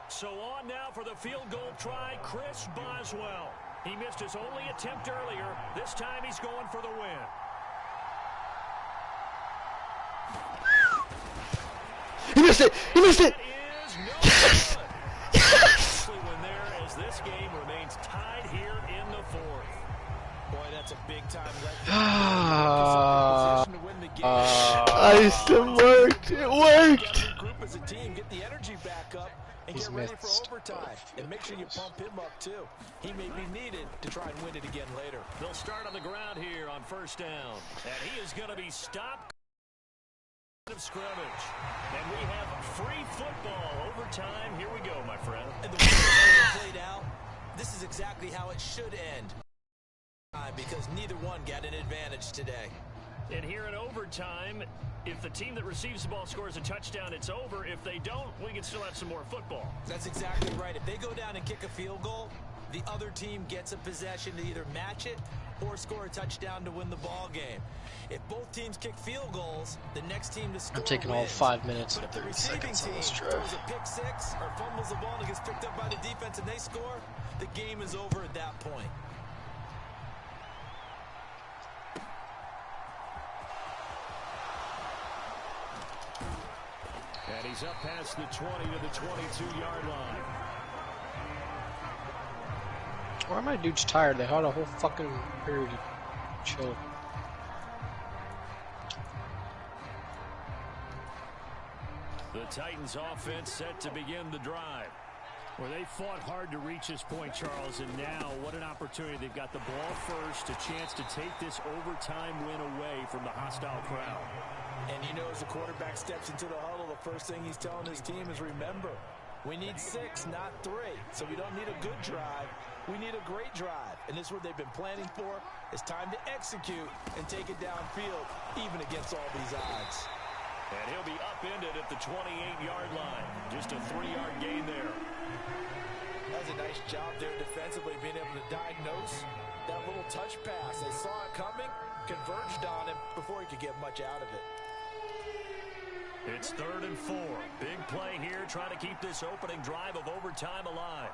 So on now for the field goal try, Chris Boswell. He missed his only attempt earlier. This time he's going for the win. He missed it! He missed it! Yes! Yes! Win there as this game remains tied here in the 4th. Boy, that's a big time It worked! It worked! Group as a team, get the energy back up and get ready for overtime. And make sure you pump him up too. He may be needed to try and win it again later. They'll start on the ground here on 1st down. And he is going to be stopped of scrimmage. And we have free football overtime. Here we go, my friend. And the way the played out, this is exactly how it should end. Because neither one got an advantage today. And here in overtime, if the team that receives the ball scores a touchdown, it's over. If they don't, we can still have some more football. That's exactly right. If they go down and kick a field goal, the other team gets a possession to either match it or score a touchdown to win the ball game. If both teams kick field goals, the next team to score I'm taking all wins. 5 minutes But and if the 30 receiving seconds on team this drive. throws a pick six or fumbles the ball and gets picked up by the defense and they score, the game is over at that point. And he's up past the 20 to the 22-yard line. Why are my dudes tired? They had a whole fucking period to chill. The Titans offense set to begin the drive. Well, they fought hard to reach this point, Charles, and now what an opportunity. They've got the ball first, a chance to take this overtime win away from the hostile crowd. And you know, as the quarterback steps into the huddle, the first thing he's telling his team is, remember, we need 6, not 3. So we don't need a good drive. We need a great drive. And this is what they've been planning for. It's time to execute and take it downfield, even against all these odds. And he'll be upended at the 28-yard line. Just a 3-yard gain there. That's a nice job there defensively, being able to diagnose that little touch pass. They saw it coming, converged on him before he could get much out of it. It's 3rd and 4. Big play here, trying to keep this opening drive of overtime alive.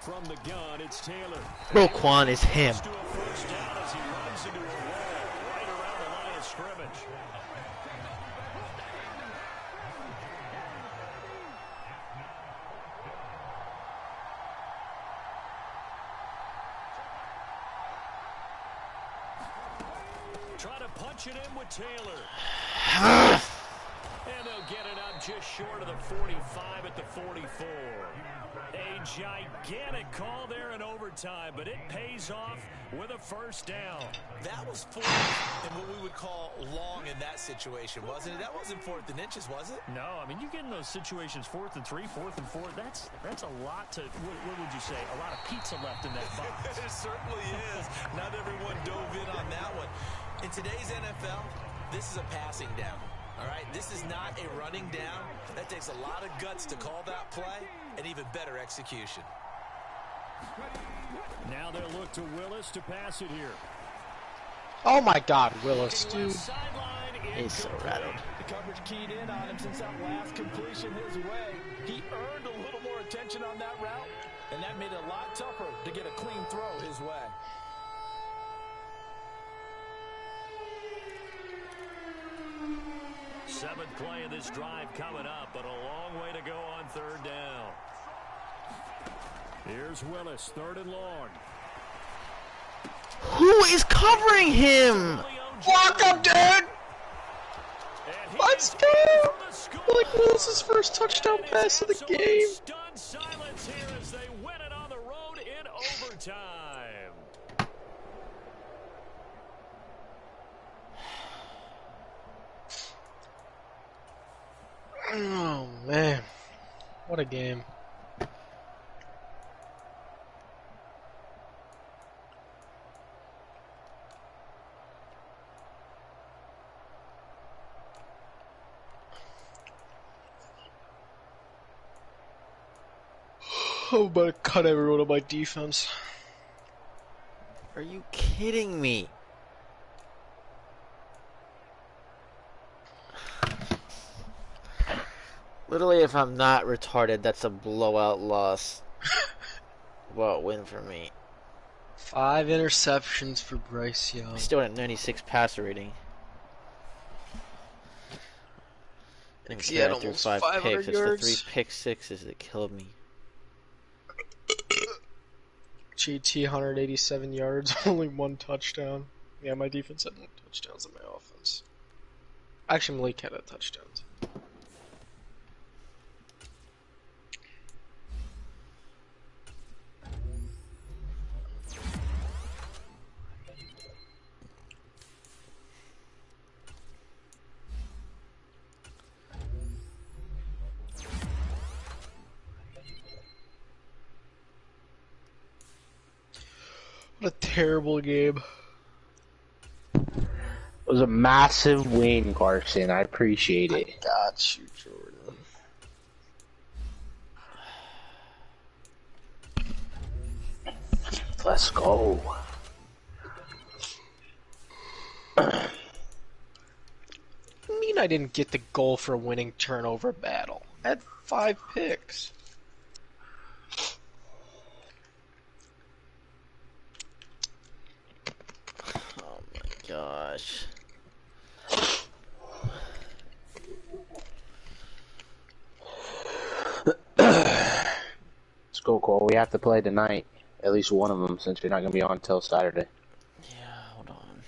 From the gun, it's Taylor. Roquan is him. To a first down as he runs into a wall right around the line of scrimmage. Trying to punch it in with Taylor. And they'll get it up just short of the 45 at the 44. A gigantic call there in overtime, but it pays off with a first down. That was 4th and what we would call long in that situation, wasn't it? That wasn't 4th and inches, was it? No, I mean, you get in those situations 4th and 3, 4th and 4. That's a lot to, what would you say, a lot of pizza left in that box. It certainly is. Not everyone dove in on that one. In today's NFL, this is a passing down. All right, this is not a running down. That takes a lot of guts to call that play and even better execution. Now they'll look to Willis to pass it here. Oh my God, Willis, dude. He's so rattled. The coverage keyed in on him since that last completion his way. He earned a little more attention on that route, and that made it a lot tougher to get a clean throw his way. Seventh play of this drive coming up, but a long way to go on third down. Here's Willis, 3rd and long. Who is covering him? Block him, dude! Let's go! Like Willis's first touchdown pass of the game. Stunned silence here as they win it on the road in overtime. Oh, man. What a game. I'm about to cut everyone on my defense. Are you kidding me? Literally, if I'm not retarded, that's a blowout loss. Blowout win for me. 5 interceptions for Bryce Young. Still at 96 passer rating. And He had I threw almost 5 500 picks. It's yards. the 3 pick sixes that killed me. GT 187 yards, only 1 touchdown. Yeah, my defense had 1 touchdowns in my offense. Actually, Malik had a touchdown. What a terrible game. It was a massive win, Carson. I appreciate it. I got you, Jordan. Let's go. I mean I didn't get the goal for winning turnover battle. I had 5 picks. Oh my gosh. Let's go, Cole. We have to play tonight. At least one of them, since you're not going to be on until Saturday. Yeah, hold on.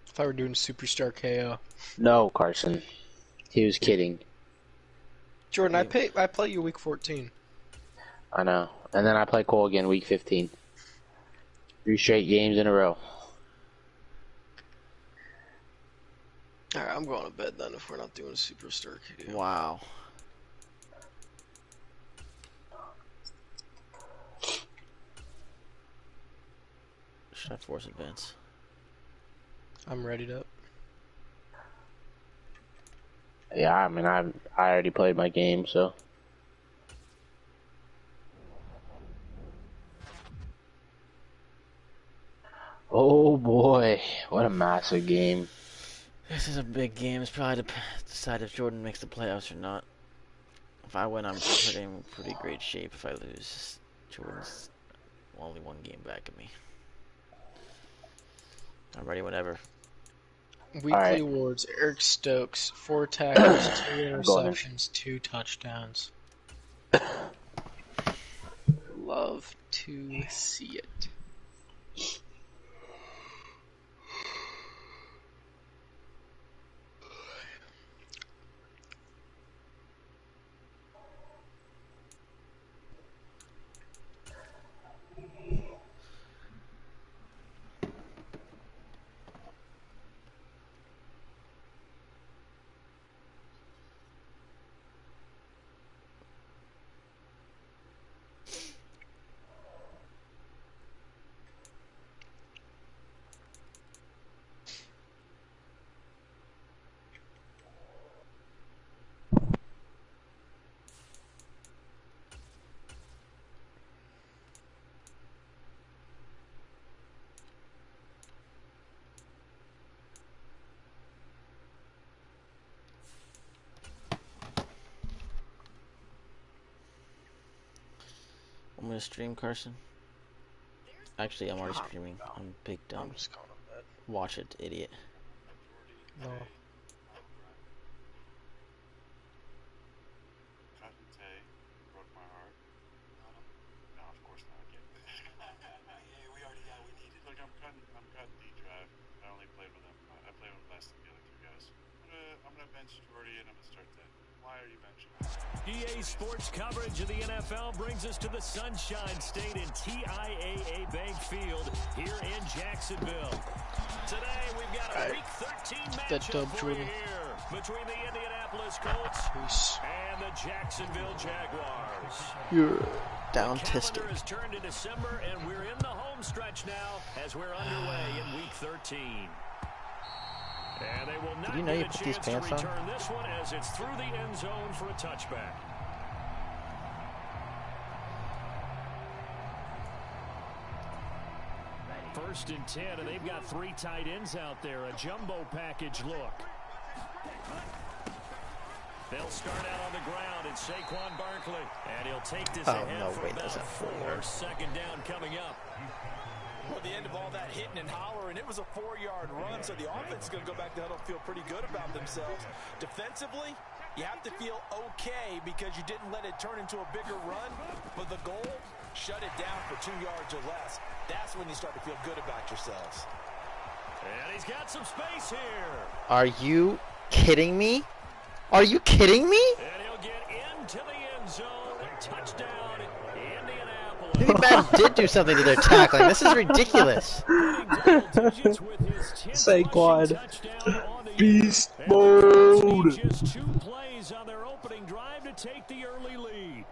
If I were doing Superstar KO. No, Carson. He was kidding. Jordan, I play you week 14. I know. And then I play Cole again week 15. 3 straight games in a row. Alright, I'm going to bed then if we're not doing Superstar KO. Wow. Should I force advance? I'm ready up. Yeah, I mean, I already played my game, so. Oh boy, what a massive game. This is a big game. It's probably to decide if Jordan makes the playoffs or not. If I win, I'm in pretty great shape. If I lose, Jordan's only 1 game back of me. I'm ready whenever. Weekly awards, Eric Stokes, 4 tackles, 2 interceptions, 2 touchdowns. Love to see it. I'm gonna stream, Carson. Actually, I'm already streaming. I'm big dumb. I'm just going to bed. Watch it, idiot. No. bench Jordy and I'm going to start that. Why are you benching? EA Sports coverage of the NFL brings us to the Sunshine State in TIAA Bank Field here in Jacksonville. Today we've got a Week 13 matchup for you here between the Indianapolis Colts and the Jacksonville Jaguars. You're down The calendar has turned to December, and we're in the home stretch now as we're underway in Week 13. And they will not get a chance to return this one as it's through the end zone for a touchback. First and 10, and they've got 3 tight ends out there. A jumbo package look. They'll start out on the ground. It's Saquon Barkley. And he'll take this ahead for about 4. Second down coming up. Well, the end of all that hitting and hollering, it was a 4-yard run, so the offense is going to go back to huddle, feel pretty good about themselves. Defensively, you have to feel okay because you didn't let it turn into a bigger run, but the goal, shut it down for 2 yards or less. That's when you start to feel good about yourselves. And he's got some space here. Are you kidding me? Are you kidding me? And he'll get into the end zone. Touchdown, Indianapolis. Maybe Madden did do something to their tackling. This is ridiculous. Saquon. Beast mode. Just 2 plays on their opening drive to take the early lead.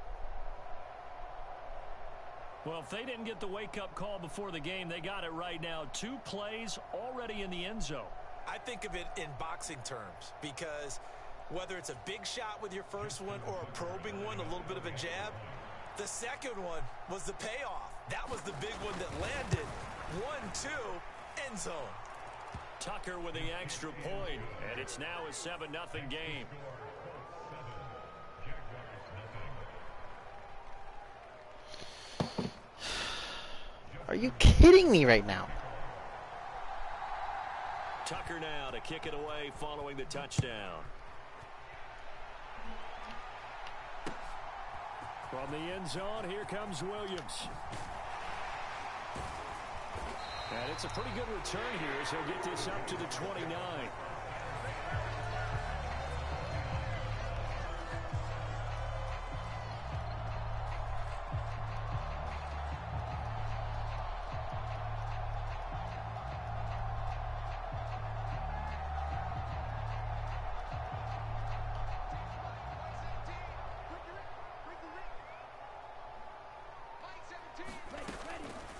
Well, if they didn't get the wake-up call before the game, they got it right now. 2 plays already in the end zone. I think of it in boxing terms because whether it's a big shot with your first one or a probing one, a little bit of a jab, the second one was the payoff. That was the big one that landed. 1-2, end zone. Tucker with the extra point, and it's now a 7-0 game. Are you kidding me right now? Tucker now to kick it away following the touchdown. From the end zone, here comes Williams. And it's a pretty good return here as he'll get this up to the 29.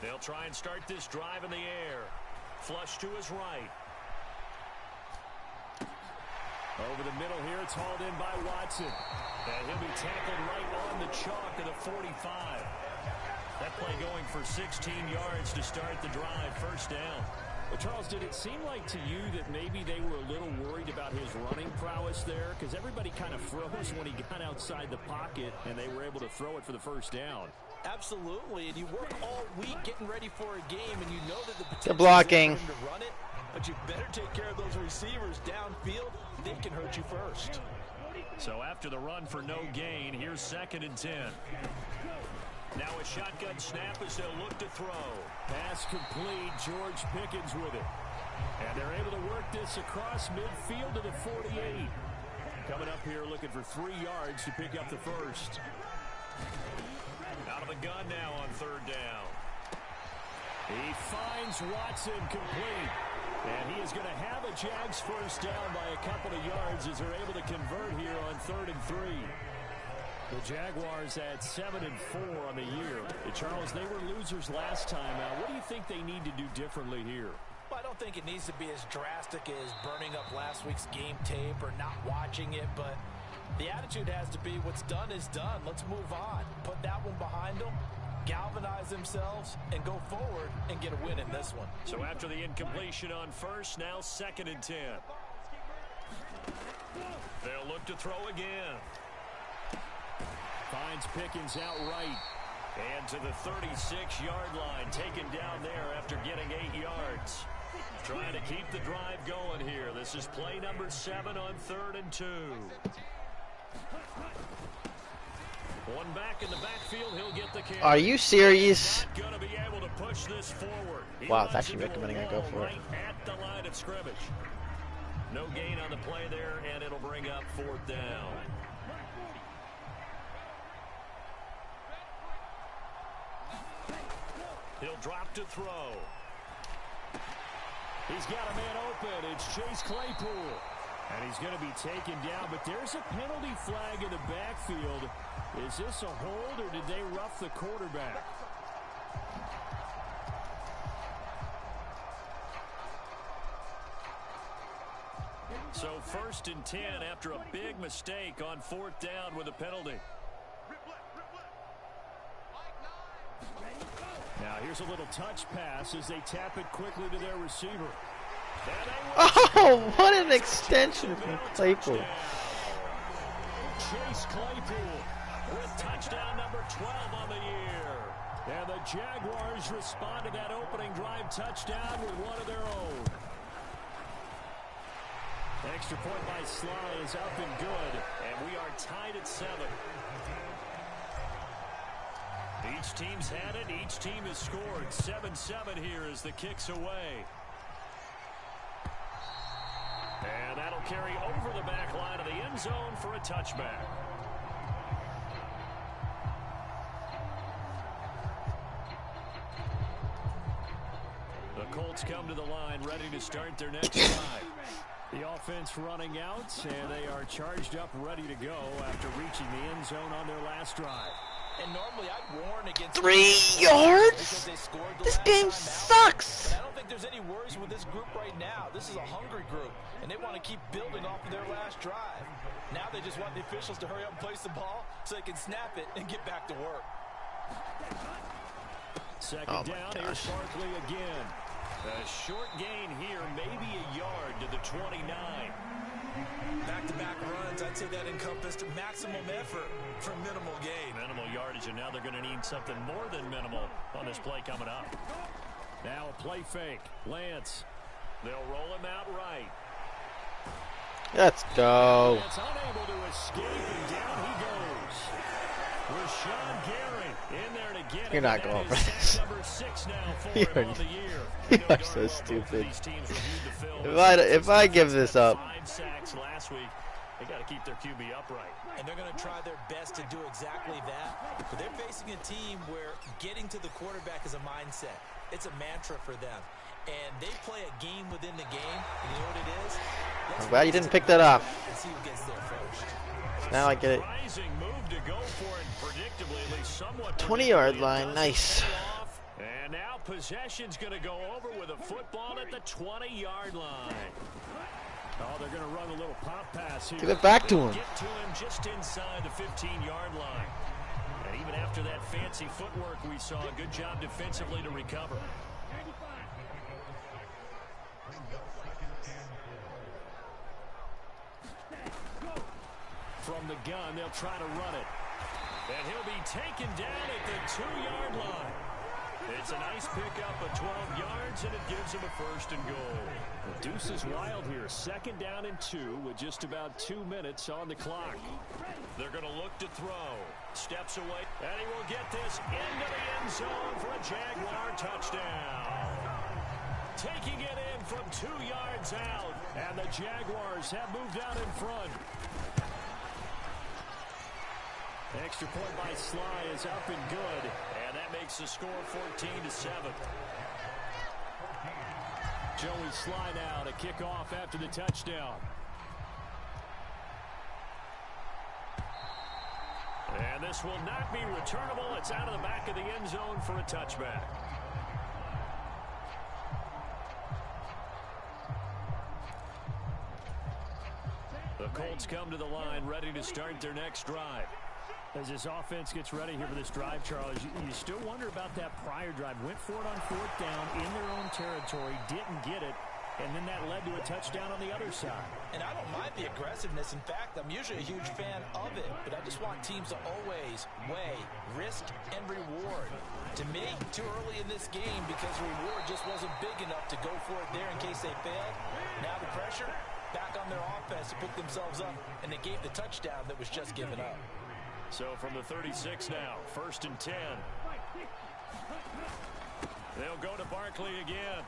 They'll try and start this drive in the air. Flush to his right. Over the middle here, it's hauled in by Watson. And he'll be tackled right on the chalk of the 45. That play going for 16 yards to start the drive. First down. Well, Charles, did it seem like to you that maybe they were a little worried about his running prowess there? Because everybody kind of froze when he got outside the pocket, and they were able to throw it for the first down. Absolutely, and you work all week getting ready for a game, and you know that the potential They're blocking. is for him to run it, but you better take care of those receivers downfield. They can hurt you first. So after the run for no gain, here's 2nd and 10. Now a shotgun snap as they'll look to throw. Pass complete. George Pickens with it. And they're able to work this across midfield to the 48. Coming up here looking for 3 yards to pick up the first. Out of the gun now on 3rd down. He finds Watson complete. And he is going to have a Jags first down by a couple of yards as they're able to convert here on 3rd and 3. The Jaguars at 7-4 on the year. Charles, they were losers last time out. What do you think they need to do differently here? Well, I don't think it needs to be as drastic as burning up last week's game tape or not watching it, but the attitude has to be what's done is done. Let's move on. Put that one behind them, galvanize themselves, and go forward and get a win in this one. So after the incompletion on first, now 2nd and 10. They'll look to throw again. Finds Pickens out right. And to the 36-yard line, taken down there after getting 8 yards. Trying to keep the drive going here. This is play number 7 on 3rd and 2. One back in the backfield, he'll get the carry. Are you serious? Not gonna be able to push this forward. Wow, it's actually recommending I go for it. Right at the line of scrimmage. No gain on the play there, and it'll bring up 4th down. He'll drop to throw. He's got a man open. It's Chase Claypool. And he's going to be taken down, but there's a penalty flag in the backfield. Is this a hold, or did they rough the quarterback? So 1st and 10 after a big mistake on 4th down with a penalty. Now here's a little touch pass as they tap it quickly to their receiver. Oh, what an extension from Claypool. Chase Claypool with touchdown number 12 on the year. And the Jaguars respond to that opening drive touchdown with one of their own. Extra point by Sly is up and good. And we are tied at 7. Each team's had it. Each team has scored. 7-7 here as the kick's away. And that'll carry over the back line of the end zone for a touchback. The Colts come to the line ready to start their next drive. The offense running out, and they are charged up ready to go after reaching the end zone on their last drive. And normally I'd warn against 3 yards? This game sucks. But I don't think there's any worries with this group right now. This is a hungry group, and they want to keep building off of their last drive. Now they just want the officials to hurry up and place the ball so they can snap it and get back to work. Second down, here's Barkley again. A short gain here, maybe a yard to the 29. Back-to-back runs, I'd say that encompassed maximum effort for minimal gain. Minimal yardage, and now they're going to need something more than minimal on this play coming up. Now a play fake. Lance. They'll roll him out right. Let's go. Lance unable to escape, and down he goes. Rashawn Gary in there to get it. You're not going for this. Number 6 now for him on the year. You are so stupid. If I give this up. 5 sacks last week. They got to keep their QB upright. And they're going to try their best to do exactly that. But they're facing a team where getting to the quarterback is a mindset. It's a mantra for them. And they play a game within the game. And you know what it is? I'm glad you didn't pick that off. And see who gets there first. Now I get it. Surprising move to go for it, predictably, at least somewhat 20-yard line, nice. And now possession's going to go over with a football at the 20-yard line. Oh, they're going to run a little pop pass here. Give it back to him. Get to him just inside the 15-yard line. And even after that fancy footwork we saw, a good job defensively to recover. From the gun, they'll try to run it. And he'll be taken down at the 2-yard line. It's a nice pickup of 12 yards, and it gives him a 1st and goal. The deuce is wild here. 2nd down and 2 with just about 2 minutes on the clock. They're going to look to throw. Steps away, and he will get this into the end zone for a Jaguar touchdown. Taking it in from 2 yards out. And the Jaguars have moved out in front. Extra point by Sly is up and good. And that makes the score 14-7. Joey Sly now to kick off after the touchdown. And this will not be returnable. It's out of the back of the end zone for a touchback. The Colts come to the line ready to start their next drive. As this offense gets ready here for this drive, Charles, you still wonder about that prior drive. Went for it on 4th down in their own territory, didn't get it, and then that led to a touchdown on the other side. And I don't mind the aggressiveness. In fact, I'm usually a huge fan of it, but I just want teams to always weigh risk and reward. To me, too early in this game because the reward just wasn't big enough to go for it there in case they failed. Now the pressure back on their offense to pick themselves up, and they gave the touchdown that was just given up. So from the 36 now, 1st and 10. They'll go to Barkley again.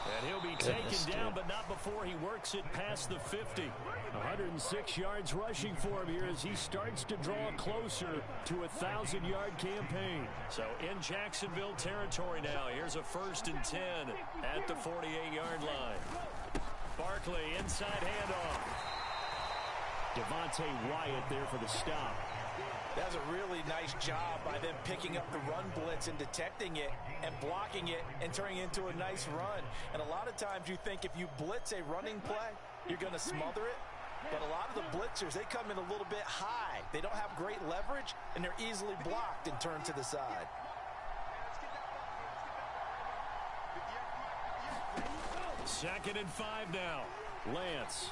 And he'll be taken down, but not before he works it past the 50. 106 yards rushing for him here as he starts to draw closer to a 1,000-yard campaign. So in Jacksonville territory now. Here's a 1st and 10 at the 48-yard line. Barkley inside handoff. Devontae Wyatt there for the stop. That's a really nice job by them picking up the run blitz and detecting it and blocking it and turning it into a nice run. And a lot of times you think if you blitz a running play, you're going to smother it. But a lot of the blitzers, they come in a little bit high. They don't have great leverage, and they're easily blocked and turned to the side. Second and 5 now. Lance.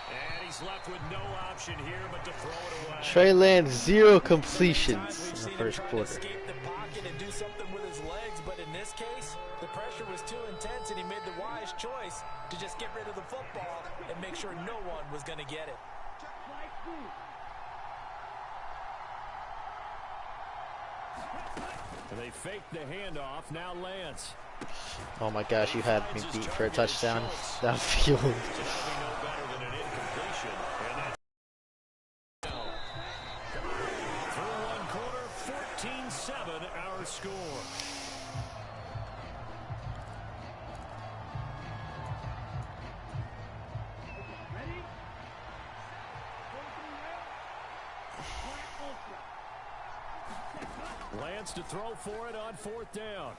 And he's left with no option here but to throw it away. Trey Lance, 0 completions in the first quarter. Escape the pocket and do something with his legs, but in this case, the pressure was too intense, and he made the wise choice to just get rid of the football and make sure no one was going to get it. They faked the handoff. Now Lance. Oh my gosh, you had me beat for a touchdown downfield. Our score. Lance to throw for it on 4th down.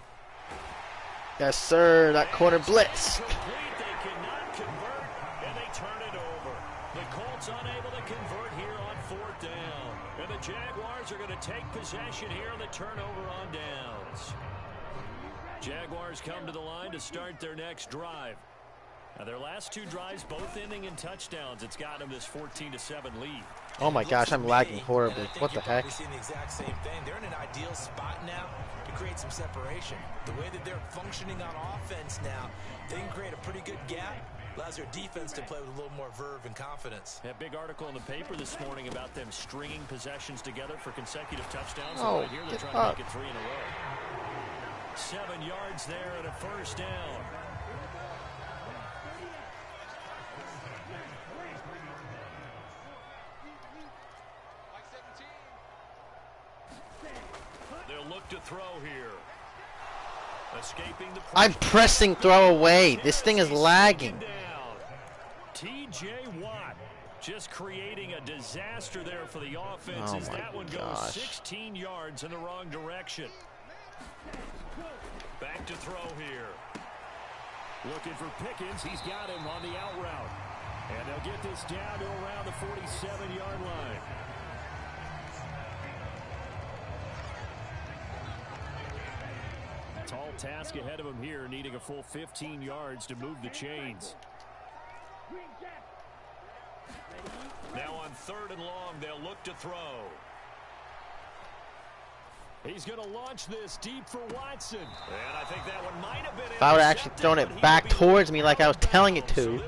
Yes, sir. That corner blitz. They cannot convert, and they turn it over. The Colts unable to convert here on 4th down. And the Jaguars are going to take possession here on the turnover on downs. Jaguars come to the line to start their next drive. Now their last 2 drives, both ending in touchdowns. It's gotten them this 14-7 lead. Oh my gosh, I'm lagging horribly. What the heck? You're seeing the exact same thing. They're in an ideal spot now to create some separation. The way that they're functioning on offense now, they can create a pretty good gap. Allows their defense to play with a little more verve and confidence. A big article in the paper this morning about them stringing possessions together for consecutive touchdowns. Oh, right here they're trying to make it 3 in a row. 7 yards there and a 1st down. They'll look to throw here. Escaping the I'm pressing throw away. This thing is lagging. T.J. Watt just creating a disaster there for the offense as that one goes 16 yards in the wrong direction. Back to throw here. Looking for Pickens. He's got him on the out route. And they'll get this down to around the 47-yard line. Tall task ahead of him here, needing a full 15 yards to move the chains. Now on 3rd and long, they'll look to throw. He's going to launch this deep for Watson. And I think that one might have been If I would have actually thrown it back towards me like I was telling it to,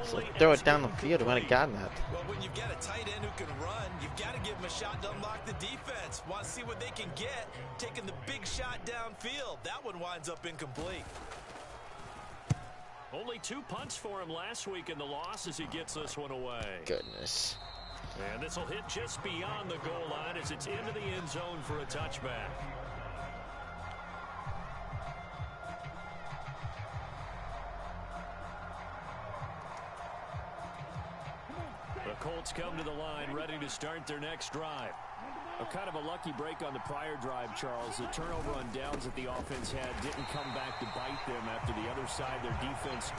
so throw it down the field, I might have gotten that. Well, when you've got a tight end who can run, you've got to give him a shot to unlock the defense. Want to see what they can get, taking the big shot downfield. That one winds up incomplete. Only 2 punts for him last week in the loss as he gets this one away. Goodness. And this will hit just beyond the goal line as it's into the end zone for a touchback. The Colts come to the line ready to start their next drive. Kind of a lucky break on the prior drive, Charles. The turnover on downs that the offense had didn't come back to bite them after the other side. Their defense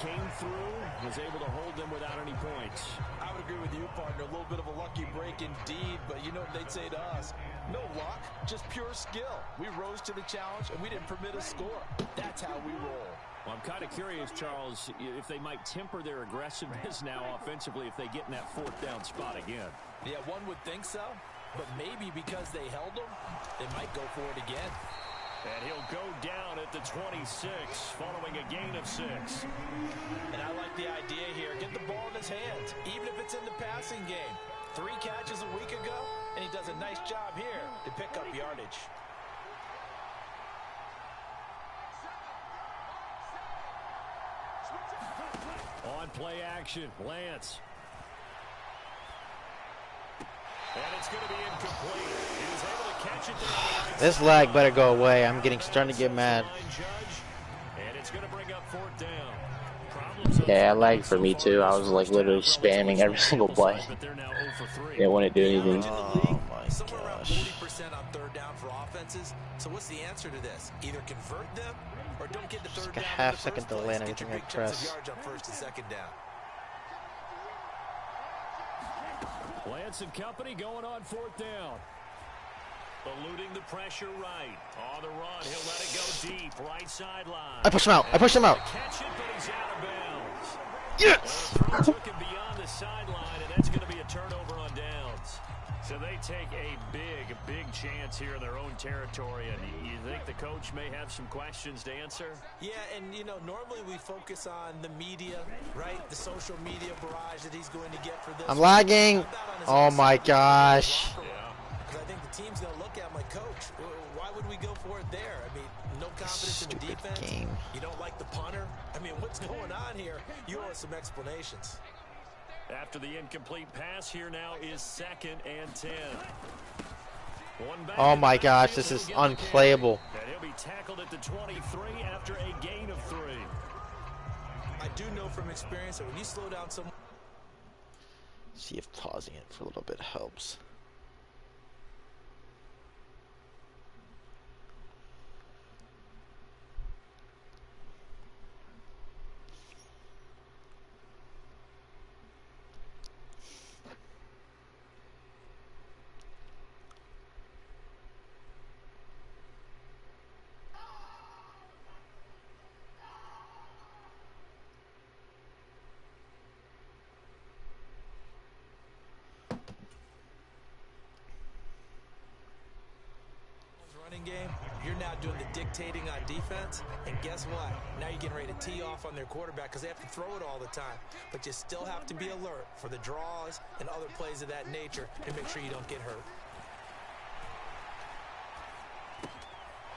came through, was able to hold them without any points. I would agree with you, partner. A little bit of a lucky break indeed, but you know what they'd say to us? No luck, just pure skill. We rose to the challenge, and we didn't permit a score. That's how we roll. Well, I'm kind of curious, Charles, if they might temper their aggressiveness now offensively if they get in that 4th down spot again. Yeah, one would think so. But maybe because they held him, they might go for it again. And he'll go down at the 26 following a gain of 6. And I like the idea here. Get the ball in his hands, even if it's in the passing game. 3 catches a week ago, and he does a nice job here to pick up yardage. play action. Lance. And it's going to be incomplete. He was able to catch it there. This lag better go away. I'm starting to get mad. And it's going to bring up fourth down. Yeah, it lagged for me too. I was like literally spamming every single play. It wouldn't do anything. Oh my Somewhere around gosh. 40% on third down for offenses. So what's the answer to this? Either convert them or don't get the Just third like a down. half second delay and everything I press. Yards on first and second down. Lance and company going on fourth down. Eluding the pressure right. On the run, he'll let it go deep. Right sideline. I pushed him out. I pushed him out. Catch it, but he's out of bounds. Yes! Well, the throw took him beyond the sideline, and that's going to be a turnover on downs. So they take a big chance here in their own territory. And you think the coach may have some questions to answer? Yeah, and you know, normally we focus on the media, right? The social media barrage that he's going to get for this. I'm lagging. Oh my gosh. Because I think the team's going to look at him like, Coach, why would we go for it there? I mean, no confidence in the Stupid defense. game. You don't like the punter. I mean, what's going on here? You owe us some explanations. After the incomplete pass, here now is 2nd and 10. Oh my gosh, this is unplayable. And he'll be tackled at the 23 after a gain of 3. I do know from experience that when you slow down someone. See if pausing it for a little bit helps. Game, you're now doing the dictating on defense, and guess what? Now you're getting ready to tee off on their quarterback because they have to throw it all the time. But you still have to be alert for the draws and other plays of that nature to make sure you don't get hurt.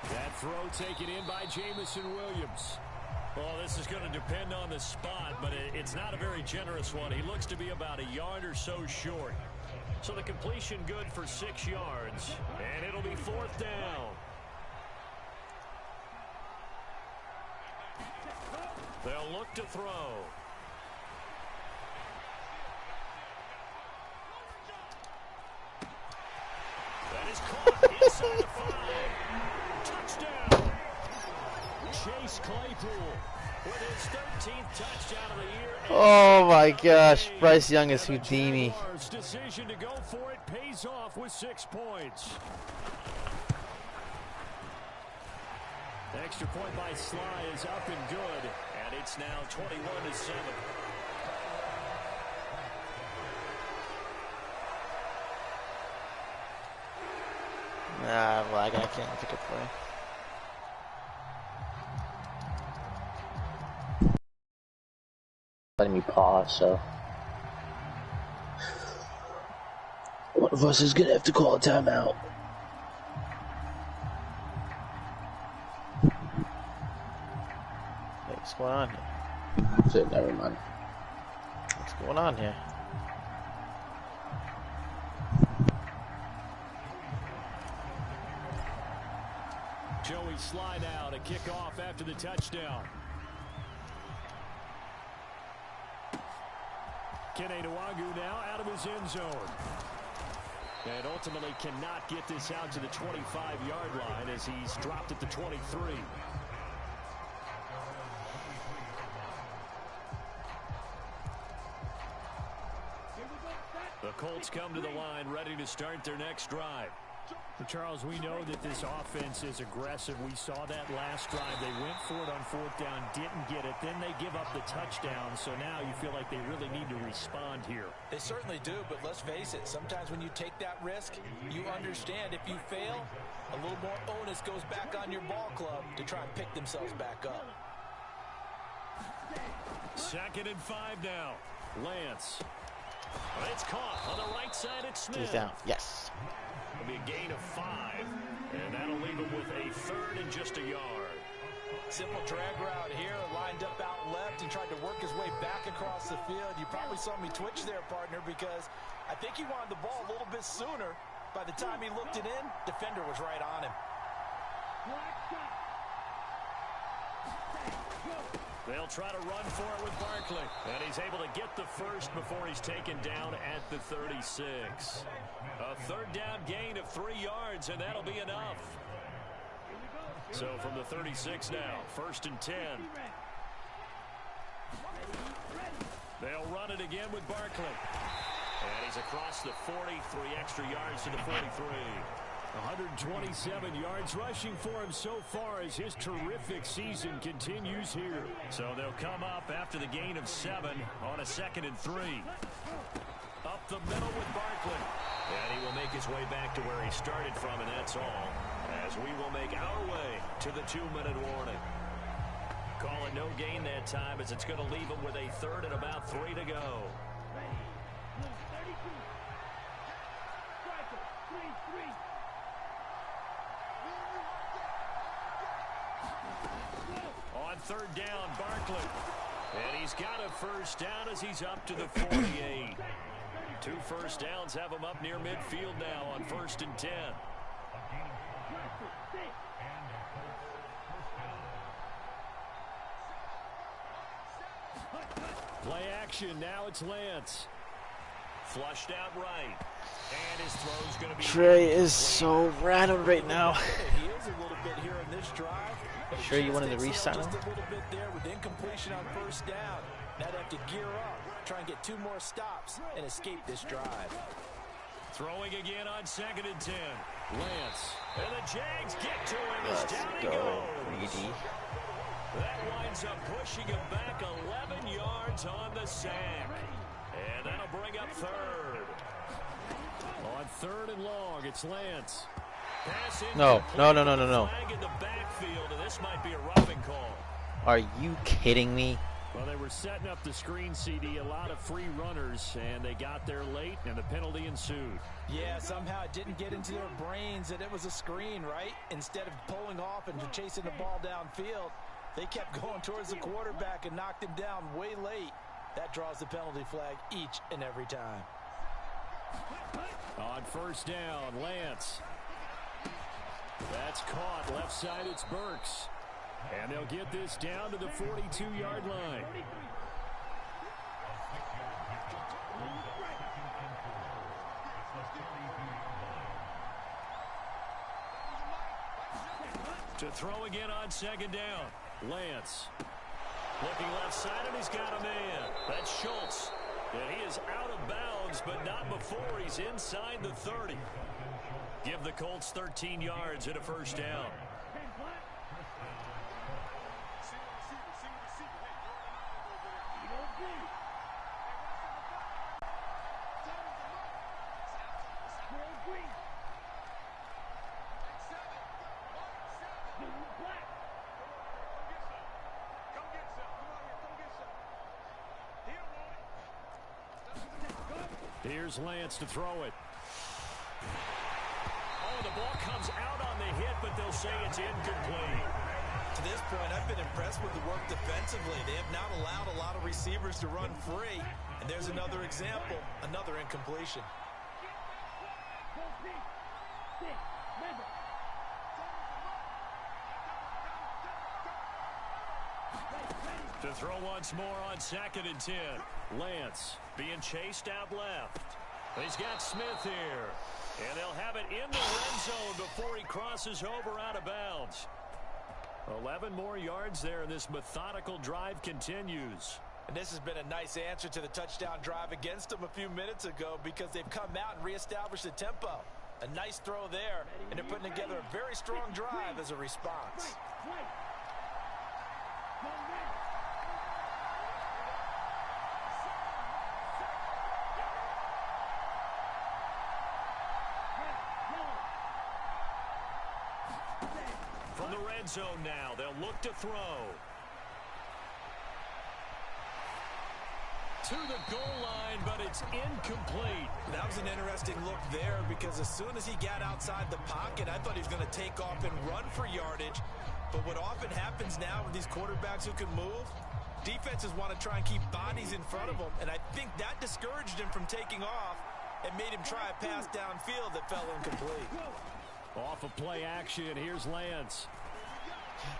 That throw taken in by Jamison Williams. Well, this is going to depend on the spot, but it's not a very generous one. He looks to be about a yard or so short. So the completion good for 6 yards, and it'll be 4th down. They'll look to throw. That is caught inside the 5. Touchdown. Chase Claypool with his 13th touchdown of the year. Oh my gosh, Bryce Young is Houdini. Decision to go for it pays off with 6 points. The extra point by Sly is up and good, and it's now 21-7. Nah, I'm lagging. I can't pick a play. Letting me pause, so one of us is gonna have to call a timeout. Hey, what's going on here? So never mind. What's going on here? Joey slide out, a kickoff after the touchdown. Kene Nwagu now out of his end zone. And ultimately cannot get this out to the 25-yard line as he's dropped at the 23. The Colts come to the line ready to start their next drive. Charles, we know that this offense is aggressive. We saw that last drive. They went for it on 4th down, didn't get it. Then they give up the touchdown. So now you feel like they really need to respond here. They certainly do, but let's face it. Sometimes when you take that risk, you understand if you fail, a little more onus goes back on your ball club to try and pick themselves back up. 2nd and 5 now. Lance. It's caught on the right side at Smith. He's down. Yes. It'll be a gain of 5, and that'll leave him with a 3rd and just a yard. Simple drag route here, lined up out left and tried to work his way back across the field. You probably saw me twitch there, partner, because I think he wanted the ball a little bit sooner. By the time he looked it in, defender was right on him. They'll try to run for it with Barkley. And he's able to get the first before he's taken down at the 36. A third down gain of 3 yards, and that'll be enough. So from the 36 now, 1st and 10. They'll run it again with Barkley. And he's across the 40, 3 extra yards to the 43. 127 yards rushing for him so far as his terrific season continues here. So they'll come up after the gain of 7 on a 2nd and 3. Up the middle with Barkley. And he will make his way back to where he started from, and that's all. As we will make our way to the 2-minute warning. Call it no gain that time, as it's going to leave him with a 3rd and about 3 to go. On 3rd down, Barkley. And he's got a first down as he's up to the 48. 2 first downs have him up near midfield now on 1st and 10. Play action. Now it's Lance. Flushed out right. And his throw's going to be... Trey is so rattled right now. He is a little bit here in this drive. Sure you wanted to re-sign him? Just a little bit there with incompletion on 1st down. Now they have to gear up, try and get 2 more stops, and escape this drive. Throwing again on 2nd and 10. Lance. And the Jags get to him. Let's Down he go, goes. Reedy. That winds up pushing him back 11 yards on the sack. And that'll bring up 3rd. On 3rd and long, it's Lance. Pass No. Flag in the backfield, and this might be a roughing call. Are you kidding me? Well, they were setting up the screen, CD, a lot of free runners, and they got there late, and the penalty ensued. Yeah, somehow it didn't get into their brains that it was a screen, right? Instead of pulling off and chasing the ball downfield, they kept going towards the quarterback and knocked him down way late. That draws the penalty flag each and every time. On 1st down, Lance. That's caught. Left side, it's Burks. And they'll get this down to the 42-yard line. To throw again on 2nd down. Lance. Looking left side, and he's got a man. That's Schultz. And he is out of bounds, but not before he's inside the 30. Give the Colts 13 yards and a 1st down. Here's Lance to throw it. Oh, the ball comes out on the hit, but they'll say it's incomplete. To this point, I've been impressed with the work defensively. They have not allowed a lot of receivers to run free. And there's another example, another incompletion. To throw once more on 2nd and 10. Lance being chased out left. He's got Smith here. And they'll have it in the red zone before he crosses over out of bounds. 11 more yards there, and this methodical drive continues. And this has been a nice answer to the touchdown drive against them a few minutes ago, because they've come out and reestablished the tempo. A nice throw there, and they're putting together a very strong drive as a response. From the red zone now, they'll look to throw. To the goal line, but it's incomplete. That was an interesting look there, because as soon as he got outside the pocket, I thought he was going to take off and run for yardage. But what often happens now with these quarterbacks who can move, defenses want to try and keep bodies in front of them, and I think that discouraged him from taking off and made him try a pass downfield that fell incomplete. Off of play action, here's Lance.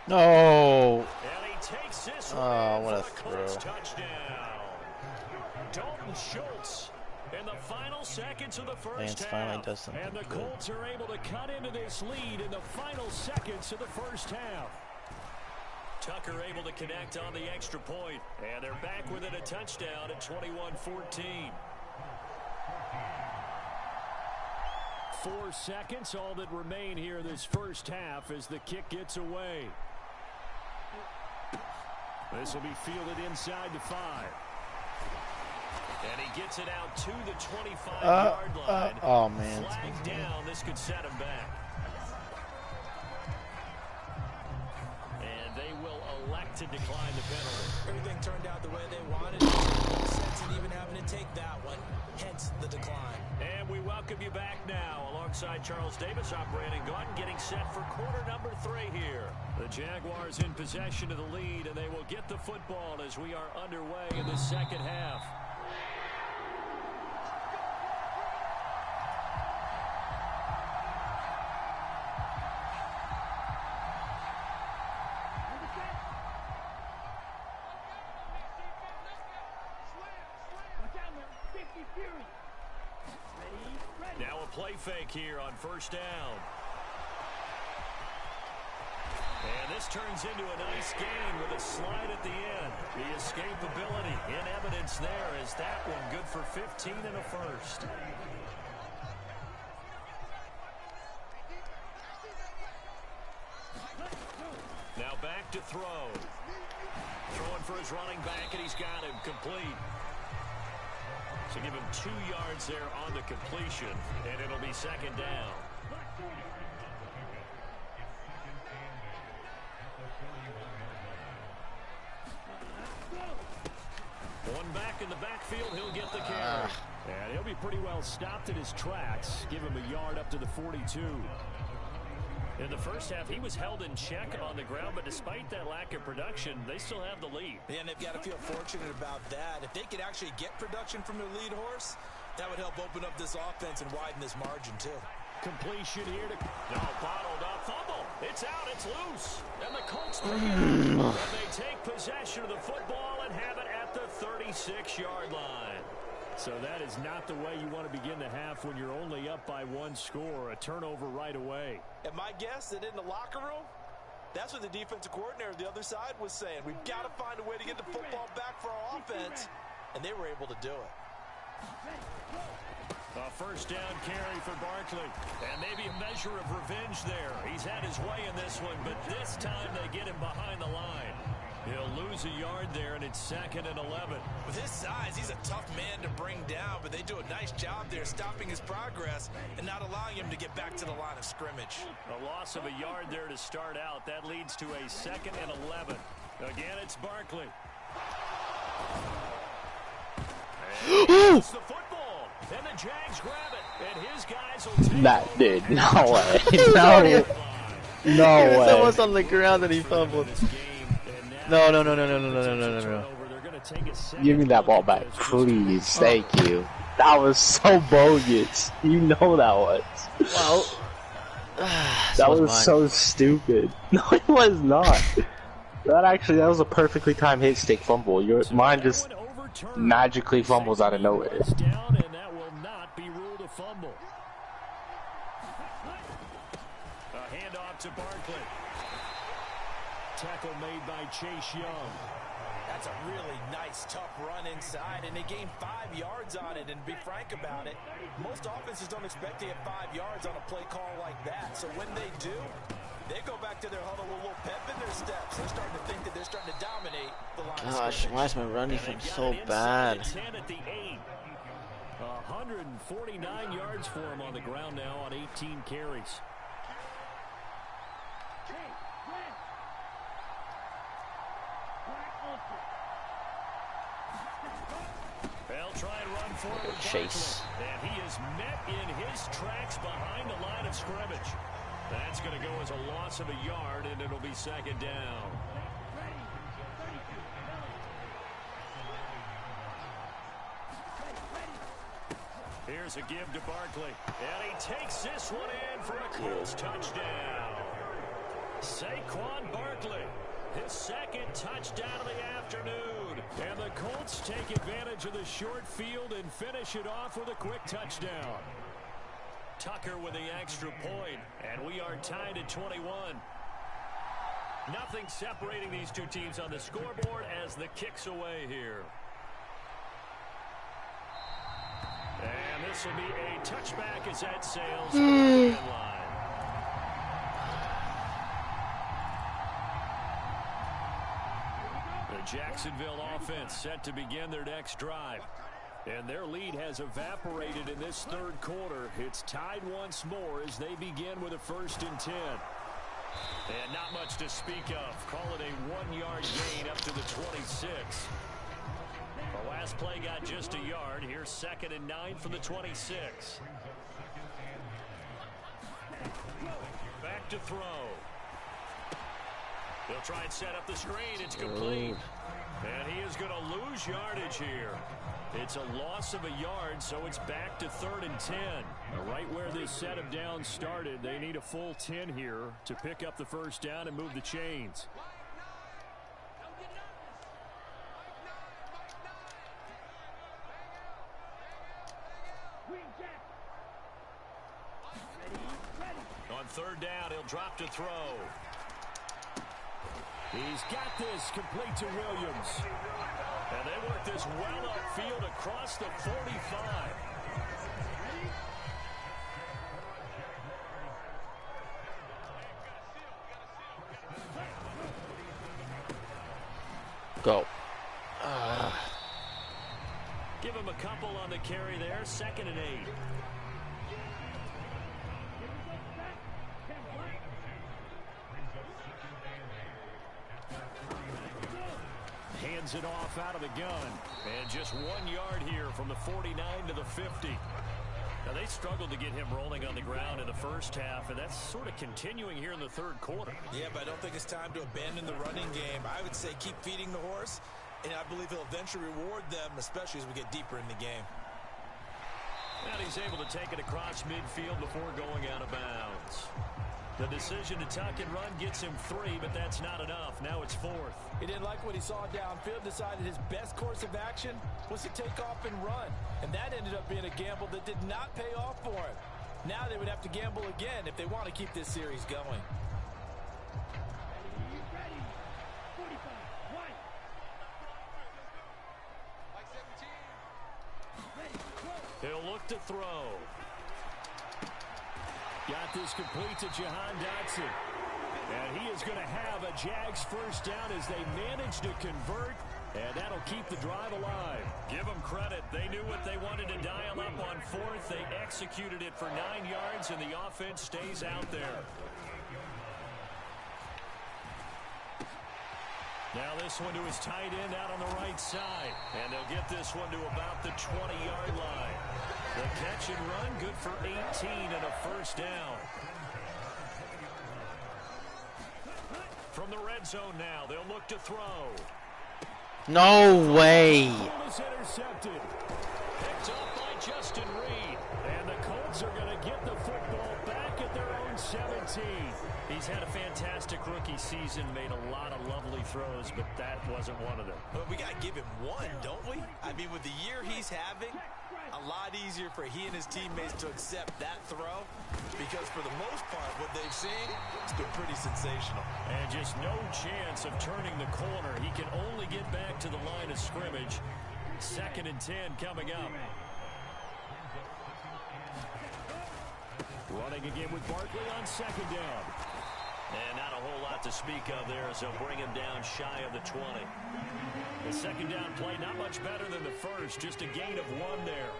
No. And he takes this Oh, what a Colts throw. touchdown. Dalton Schultz in the final seconds of the first Lance half. finally does something And the good. Colts are able to cut into this lead in the final seconds of the first half. Tucker able to connect on the extra point. And they're back within a touchdown at 21-14. 4 seconds, all that remain here this first half as the kick gets away. This will be fielded inside the 5. And he gets it out to the 25-yard line. Oh, man. Flag down. This could set him back. And they will elect to decline the penalty. Everything turned out the way they wanted. No sense in even having to take that one, hence the decline. And we welcome you back now alongside Charles Davis, I'm Brandon Gaunt, getting set for quarter number 3 here. The Jaguars in possession of the lead, and they will get the football as we are underway in the second half. Now a play fake here on first down. And this turns into a nice gain with a slide at the end. The escapability in evidence there is that one good for 15 and a first. Now back to throw. Throwing for his running back, and he's got him complete. So give him 2 yards there on the completion, and it'll be second down. One back in the backfield, he'll get the carry. And he'll be pretty well stopped in his tracks. Give him a yard up to the 42. In the first half, he was held in check on the ground, but despite that lack of production, they still have the lead. Yeah, and they've got to feel fortunate about that. If they could actually get production from their lead horse, that would help open up this offense and widen this margin, too. Completion here to... No, bottled up, fumble. It's out, it's loose. And the Colts pick it up. And they take possession of the football and have it at the 36-yard line. So that is not the way you want to begin the half when you're only up by 1 score. A turnover right away. And my guess that in the locker room, that's what the defensive coordinator on the other side was saying. We've got to find a way to get the football back for our offense. And they were able to do it. A first down carry for Barkley. And maybe a measure of revenge there. He's had his way in this one, but this time they get him behind the line. He'll lose a yard there, and it's 2nd and 11. With his size, he's a tough man to bring down, but they do a nice job there stopping his progress and not allowing him to get back to the line of scrimmage. A loss of a yard there to start out. That leads to a 2nd and 11. Again, it's Barkley. And it's the football. And the Jags grab it. And his guys will take That over. did. No way. No. No He was way. almost on the ground and he fumbled. No. Give me that ball back, please. Thank you. That was so bogus. You know that was. Well, That was so stupid. No, it was not. That was a perfectly timed hit stick fumble. Mine just magically fumbles out of nowhere. Down, and that will not be ruled a fumble. A handoff to Barkley. Tackle made by Chase Young. That's a really nice, tough run inside, and they gained 5 yards on it. And to be frank about it, most offenses don't expect to get 5 yards on a play call like that. So when they do, they go back to their huddle with a little pep in their steps. They're starting to think that they're starting to dominate the line of gosh, scrimmage. why is my run defense so bad? 10 at the 8. 149 yards for him on the ground now on 18 carries. They'll try and run forward. Chase. And he is met in his tracks behind the line of scrimmage. That's going to go as a loss of a yard, and it'll be second down. Here's a give to Barkley, and he takes this one in for a close touchdown. Saquon Barkley, his second touchdown of the afternoon. And the Colts take advantage of the short field and finish it off with a quick touchdown. Tucker with the extra point, and we are tied at 21. Nothing separating these two teams on the scoreboard as the kick's away here. And this will be a touchback as that sails over the end line. The Jacksonville offense set to begin their next drive. And their lead has evaporated in this third quarter. It's tied once more as they begin with a 1st and 10. And not much to speak of. Call it a 1-yard gain up to the 26. The last play got just a yard. Here's 2nd and 9 from the 26. Back to throw. They'll try and set up the screen. It's complete. And he is going to lose yardage here. It's a loss of a yard, so it's back to 3rd and 10. Right where this set of downs started, they need a full 10 here to pick up the 1st down and move the chains. On 3rd down, he'll drop to throw. He's got this complete to Williams. And they work this well upfield across the 45. Go. Give him a couple on the carry there. 2nd and 8. Hands it off out of the gun. And just 1 yard here from the 49 to the 50. Now, they struggled to get him rolling on the ground in the first half, and that's sort of continuing here in the third quarter. Yeah, but I don't think it's time to abandon the running game. I would say keep feeding the horse, and I believe he'll eventually reward them, especially as we get deeper in the game. And he's able to take it across midfield before going out of bounds. The decision to tuck and run gets him 3, but that's not enough. Now it's 4th. He didn't like what he saw downfield, decided his best course of action was to take off and run. And that ended up being a gamble that did not pay off for him. Now they would have to gamble again if they want to keep this series going. He'll look to throw. Got this complete to Jahan Dotson. And he is going to have a Jags 1st down as they manage to convert. And that'll keep the drive alive. Give them credit. They knew what they wanted to dial up on 4th. They executed it for 9 yards, and the offense stays out there. Now this one to his tight end out on the right side. And they'll get this one to about the 20-yard line. The catch and run, good for 18 and a 1st down. From the red zone now, they'll look to throw. No way. Is intercepted. Picked up by Justin Reed. And the Colts are going to get the football back at their own 17. He's had a fantastic rookie season, made a lot of lovely throws, but that wasn't one of them. But we got to give him one, don't we? I mean, with the year he's having, a lot easier for he and his teammates to accept that throw, because for the most part, what they've seen, it's been pretty sensational. And just no chance of turning the corner. He can only get back to the line of scrimmage. 2nd and 10 coming up. Running again with Barkley on 2nd down. And not a whole lot to speak of there as they'll bring him down shy of the 20. The 2nd down play not much better than the first, just a gain of 1 there.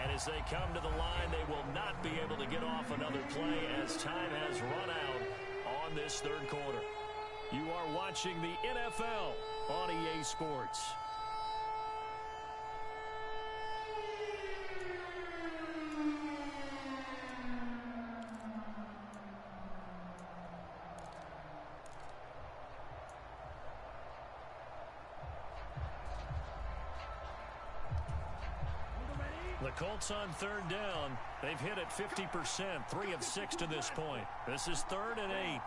And as they come to the line, they will not be able to get off another play as time has run out on this third quarter. You are watching the NFL on EA Sports. The Colts on third down. They've hit it 50%, 3 of 6 to this point. This is 3rd and 8.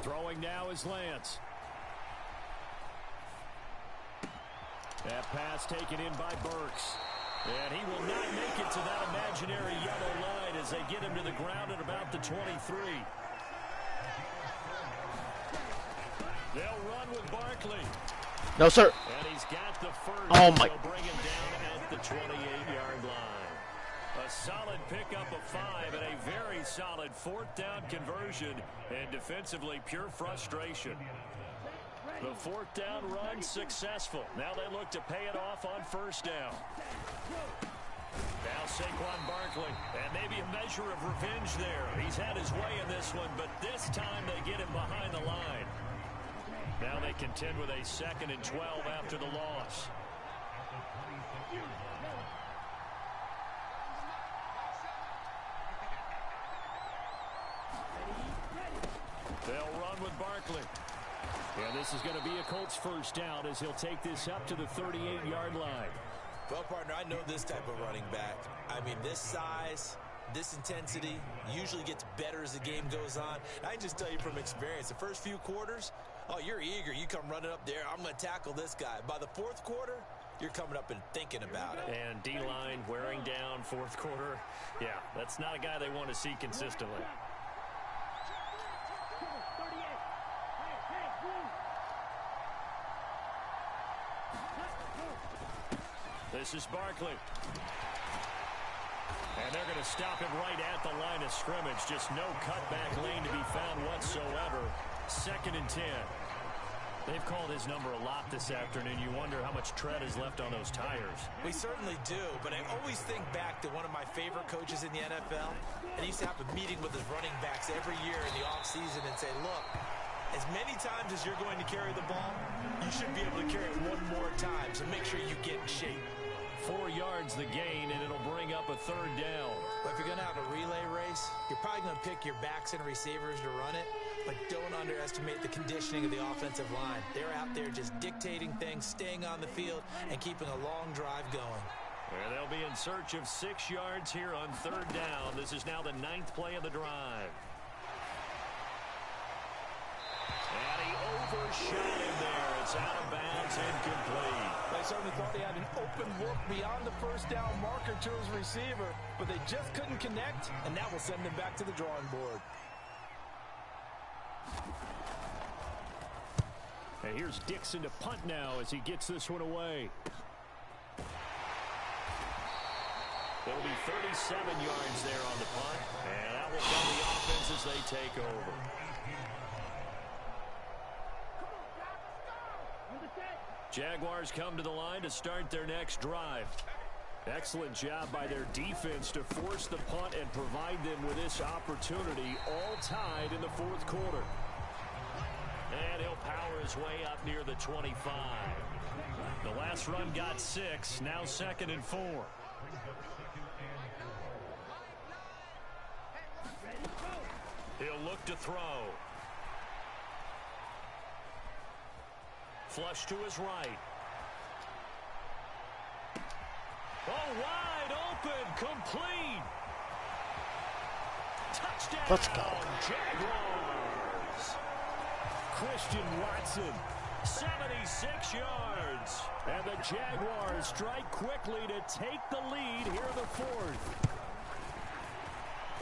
Throwing now is Lance. That pass taken in by Burks. And he will not make it to that imaginary yellow line as they get him to the ground at about the 23. They'll run with Barkley. No, sir. And he's got the first. Oh, my. They'll bring him down at the 28-yard line. A solid pickup of 5 and a very solid 4th down conversion. And defensively, pure frustration. The 4th down run successful. Now they look to pay it off on 1st down. Now Saquon Barkley. And maybe a measure of revenge there. He's had his way in this one, but this time they get him behind the line. Now they contend with a 2nd and 12 after the loss. They'll run with Barkley. And this is going to be a Colts 1st down as he'll take this up to the 38-yard line. Well, partner, I know this type of running back. I mean, this size, this intensity usually gets better as the game goes on. I can just tell you from experience, the first few quarters, oh, you're eager. You come running up there, I'm going to tackle this guy. By the 4th quarter, you're coming up and thinking about it. And D-line wearing down 4th quarter. Yeah, that's not a guy they want to see consistently. This is Barkley. And they're going to stop him right at the line of scrimmage. Just no cutback lane to be found whatsoever. 2nd and 10. They've called his number a lot this afternoon. You wonder how much tread is left on those tires. We certainly do, but I always think back to one of my favorite coaches in the NFL. And he used to have a meeting with his running backs every year in the offseason and say, look, as many times as you're going to carry the ball, you should be able to carry it one more time, so make sure you get in shape. 4 yards the gain, and it'll bring up a 3rd down. But if you're going to have a relay race, you're probably going to pick your backs and receivers to run it, but don't underestimate the conditioning of the offensive line. They're out there just dictating things, staying on the field, and keeping a long drive going. And they'll be in search of 6 yards here on 3rd down. This is now the 9th play of the drive. And he overshot him there. It's out of bounds, incomplete. They certainly thought he had an open look beyond the 1st down marker to his receiver, but they just couldn't connect, and that will send him back to the drawing board. And here's Dixon to punt now as he gets this one away. There'll be 37 yards there on the punt, and that will come the offense as they take over. Jaguars come to the line to start their next drive. Excellent job by their defense to force the punt and provide them with this opportunity, all tied in the 4th quarter. And he'll power his way up near the 25. The last run got 6, now 2nd and 4. He'll look to throw. Flush to his right. Oh, wide open, complete. Touchdown. Let's go. Jaguars. Christian Watson, 76 yards. And the Jaguars strike quickly to take the lead here in the 4th.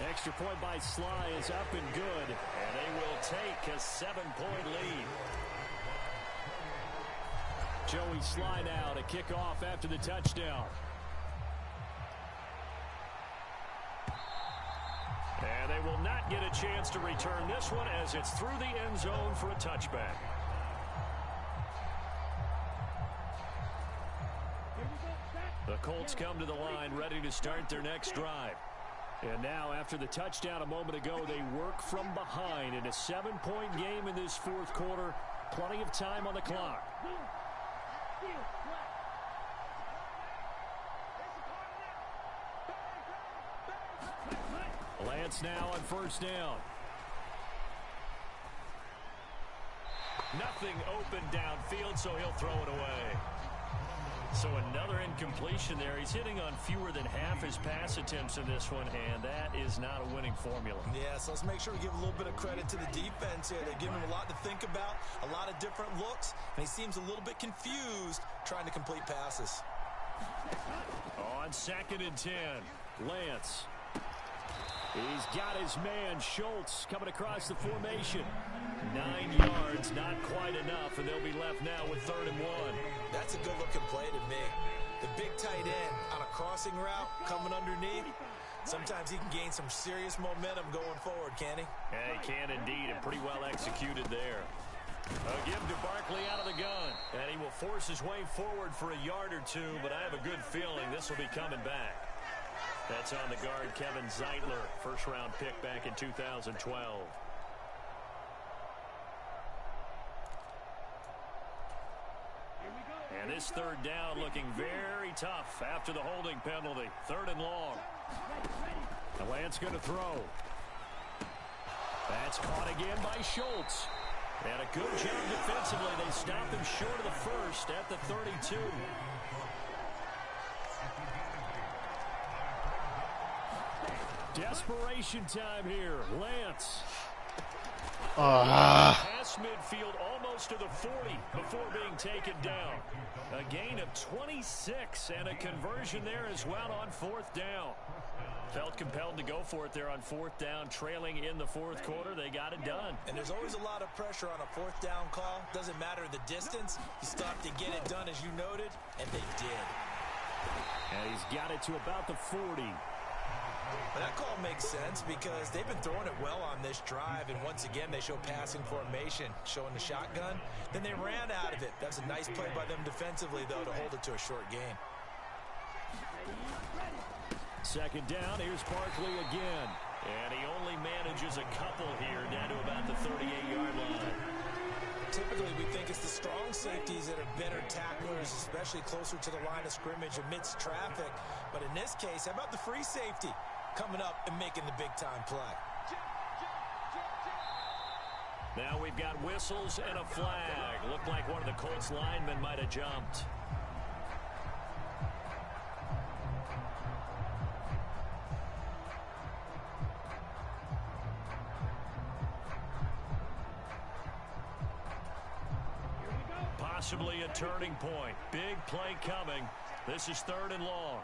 Extra point by Sly is up and good. And they will take a 7-point lead. Joey Sly now to kick off after the touchdown. And they They will not get a chance to return this one as it's through the end zone for a touchback. The Colts come to the line ready to start their next drive. And now, after the touchdown a moment ago, they work from behind in a 7-point game in this fourth quarter. Plenty of time on the clock. Lance now on first down. Nothing open downfield, so he'll throw it away. So another incompletion there. He's hitting on fewer than half his pass attempts in this one, and that is not a winning formula. Yeah, so let's make sure we give a little bit of credit to the defense here. They're giving him a lot to think about, a lot of different looks, and he seems a little bit confused trying to complete passes. On 2nd and 10, Lance. He's got his man, Schultz, coming across the formation. 9 yards, not quite enough, and they'll be left now with 3rd and 1. That's a good-looking play to me. The big tight end on a crossing route coming underneath. Sometimes he can gain some serious momentum going forward, can he? Yeah, he can indeed, and pretty well executed there. A give to Barkley out of the gun, and he will force his way forward for a yard or two, but I have a good feeling this will be coming back. That's on the guard, Kevin Zeitler, first-round pick back in 2012. And this 3rd down looking very tough after the holding penalty. 3rd and long. And Lance going to throw. That's caught again by Schultz. And a good job defensively. They stopped him short of the first at the 32. Desperation time here. Lance. Past midfield almost to the 40 before being taken down. A gain of 26 and a conversion there as well on 4th down. Felt compelled to go for it there on 4th down, trailing in the 4th quarter. They got it done. And there's always a lot of pressure on a 4th down call. Doesn't matter the distance. You stop to get it done, as you noted, and they did. And he's got it to about the 40. But that call makes sense because they've been throwing it well on this drive, and once again they show passing formation, showing the shotgun. Then they ran out of it. That's a nice play by them defensively, though, to hold it to a short gain. 2nd down, here's Barkley again. And he only manages a couple here, down to about the 38-yard line. Typically, we think it's the strong safeties that are better tacklers, especially closer to the line of scrimmage amidst traffic. But in this case, how about the free safety coming up and making the big-time play? Now we've got whistles and a flag. Looked like one of the Colts linemen might have jumped. Possibly a turning point. Big play coming. This is 3rd and long.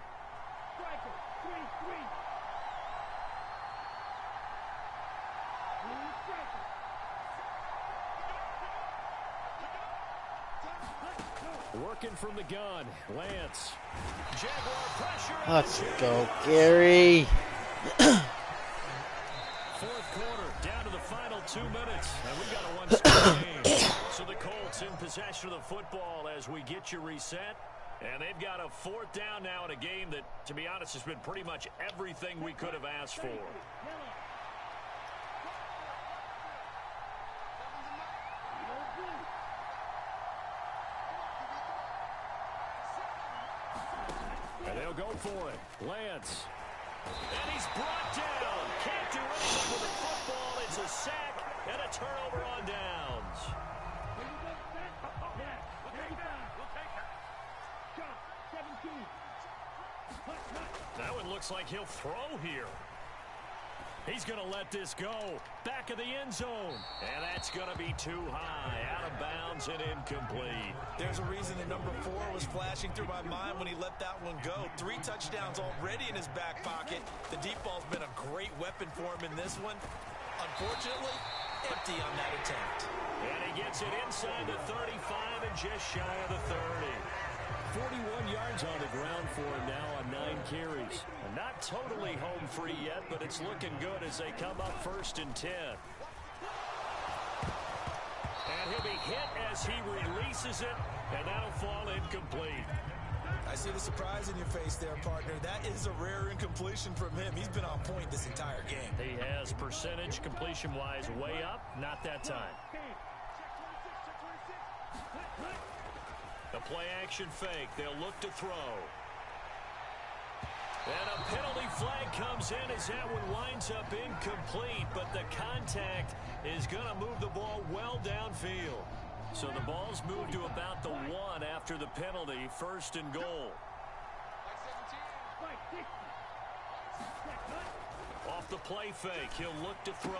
Working from the gun. Lance. Jaguar pressure. Let's go, Gary. 4th quarter, down to the final 2 minutes, and we got a one-score game. So the Colts in possession of the football as we get you reset, and they've got a 4th down now in a game that, to be honest, has been pretty much everything we could have asked for. And they'll go for it. Lance. And he's brought down. Can't do anything with the football. It's a sack and a turnover on downs. That one looks like he'll throw here. He's going to let this go. Back of the end zone. And that's going to be too high. Out of bounds and incomplete. There's a reason the number 4 was flashing through my mind when he let that one go. 3 touchdowns already in his back pocket. The deep ball's been a great weapon for him in this one. Unfortunately, empty on that attempt. And he gets it inside the 35 and just shy of the 30. 41 yards on the ground for him now on 9 carries. And not totally home free yet, but it's looking good as they come up 1st and 10. And he'll be hit as he releases it, and that'll fall incomplete. I see the surprise in your face there, partner. That is a rare incompletion from him. He's been on point this entire game. He has percentage completion-wise way up. Not that time. The play-action fake. They'll look to throw. And a penalty flag comes in as that one winds up incomplete, but the contact is going to move the ball well downfield. So the ball's moved to about the 1 after the penalty, 1st and goal. Off the play fake, he'll look to throw.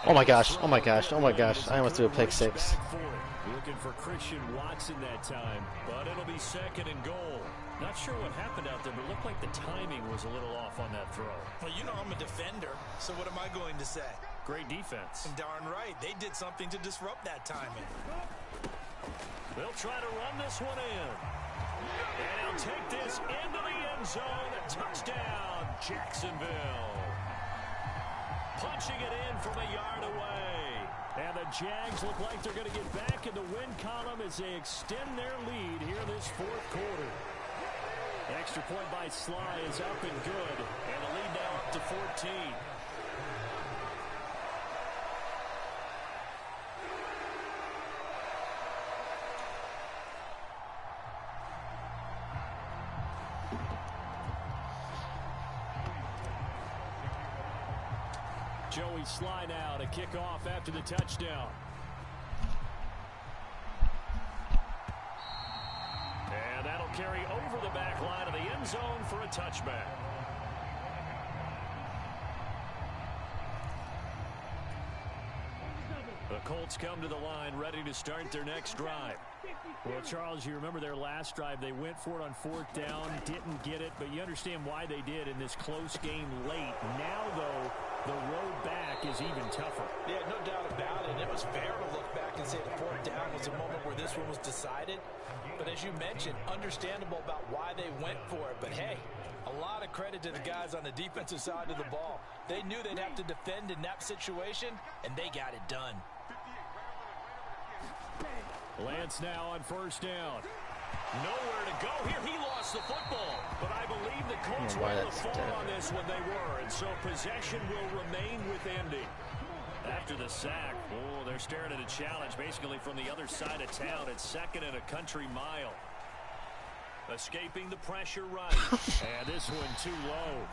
Oh my gosh, oh my gosh, oh my gosh. I almost threw a pick 6. Looking for Christian Watson that time. But it'll be 2nd and goal. Not sure what happened out there, but it looked like the timing was a little off on that throw. Well, you know I'm a defender, so what am I going to say? Great defense. Darn right. They did something to disrupt that timing. They'll try to run this one in. And he'll take this into the end zone. A touchdown, Jacksonville. Punching it in from a yard away. And the Jags look like they're going to get back in the win column as they extend their lead here this 4th quarter. Extra point by Sly is up and good. And the lead now up to 14. Joey Sly now to kick off after the touchdown. And that'll carry over the back line of the end zone for a touchback. The Colts come to the line ready to start their next drive. Well, Charles, you remember their last drive. They went for it on 4th down, didn't get it, but you understand why they did in this close game late. Now, though, the road back is even tougher. Yeah, no doubt about it. It was fair to look back and say the 4th down was a moment where this one was decided. But as you mentioned, understandable about why they went for it. But, hey, a lot of credit to the guys on the defensive side of the ball. They knew they'd have to defend in that situation, and they got it done. Lance now on 1st down. Nowhere to go here. He lost the football. But I believe the Colts were able to fall on this when they were. And so possession will remain with Indy. After the sack, oh, they're staring at a challenge basically from the other side of town. It's 2nd and a country mile. Escaping the pressure right. And this one too low.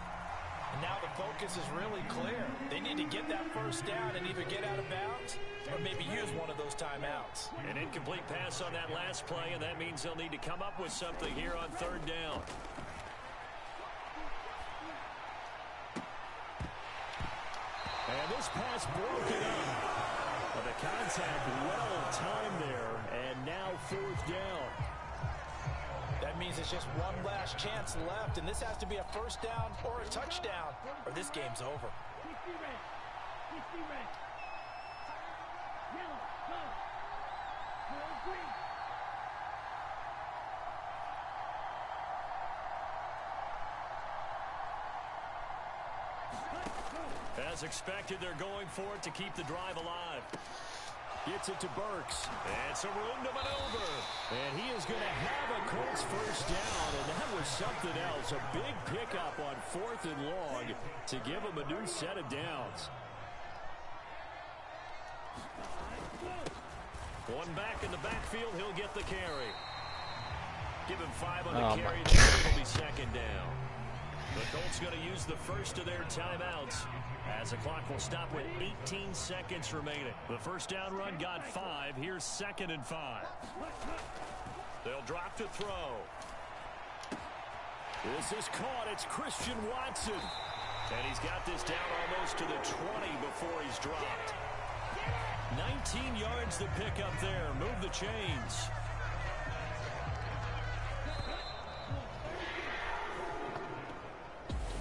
And now the focus is really clear. They need to get that 1st down and either get out of bounds or maybe use one of those timeouts. An incomplete pass on that last play, and that means they'll need to come up with something here on 3rd down. And this pass broken up. But the contact well timed there, and now 4th down. That means it's just one last chance left, and this has to be a 1st down or a touchdown, or this game's over. As expected, they're going for it to keep the drive alive. Gets it to Burks. And some room to maneuver. And he is going to have a Colts 1st down, and that was something else. A big pickup on 4th and long to give him a new set of downs. One back in the backfield, he'll get the carry. Give him 5 on the carry, then it'll be 2nd down. The Colts going to use the first of their timeouts as the clock will stop with 18 seconds remaining. The 1st down run got 5. Here's 2nd and 5. They'll drop to throw. This is caught. It's Christian Watson. And he's got this down almost to the 20 before he's dropped. 19 yards to pick up there. Move the chains.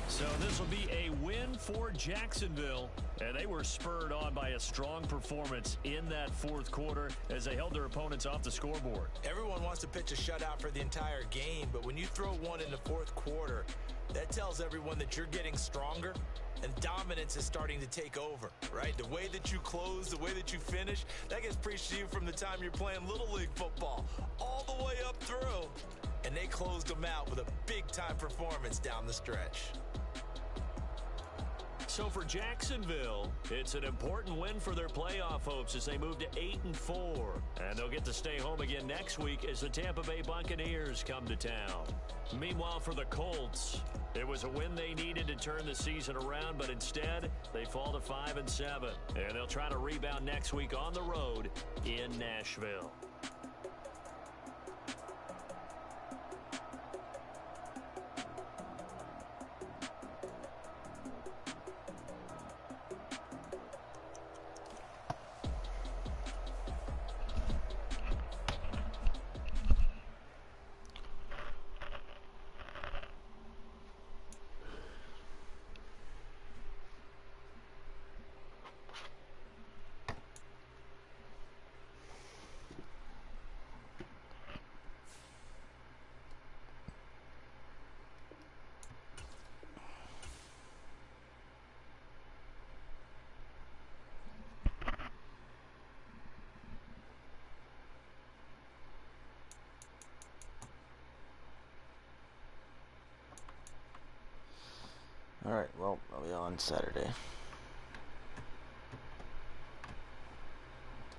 So this This will be a win for Jacksonville, and they were spurred on by a strong performance in that fourth quarter as they held their opponents off the scoreboard. Everyone wants to pitch a shutout for the entire game, but when you throw one in the fourth quarter, that tells everyone that you're getting stronger and dominance is starting to take over, right? The way that you close, the way that you finish, that gets preached to you from the time you're playing Little League football all the way up through. And they closed them out with a big-time performance down the stretch. So for Jacksonville, it's an important win for their playoff hopes as they move to 8-4. And they'll get to stay home again next week as the Tampa Bay Buccaneers come to town. Meanwhile, for the Colts, it was a win they needed to turn the season around, but instead, they fall to 5-7. And they'll try to rebound next week on the road in Nashville. Alright, well, I'll be on Saturday.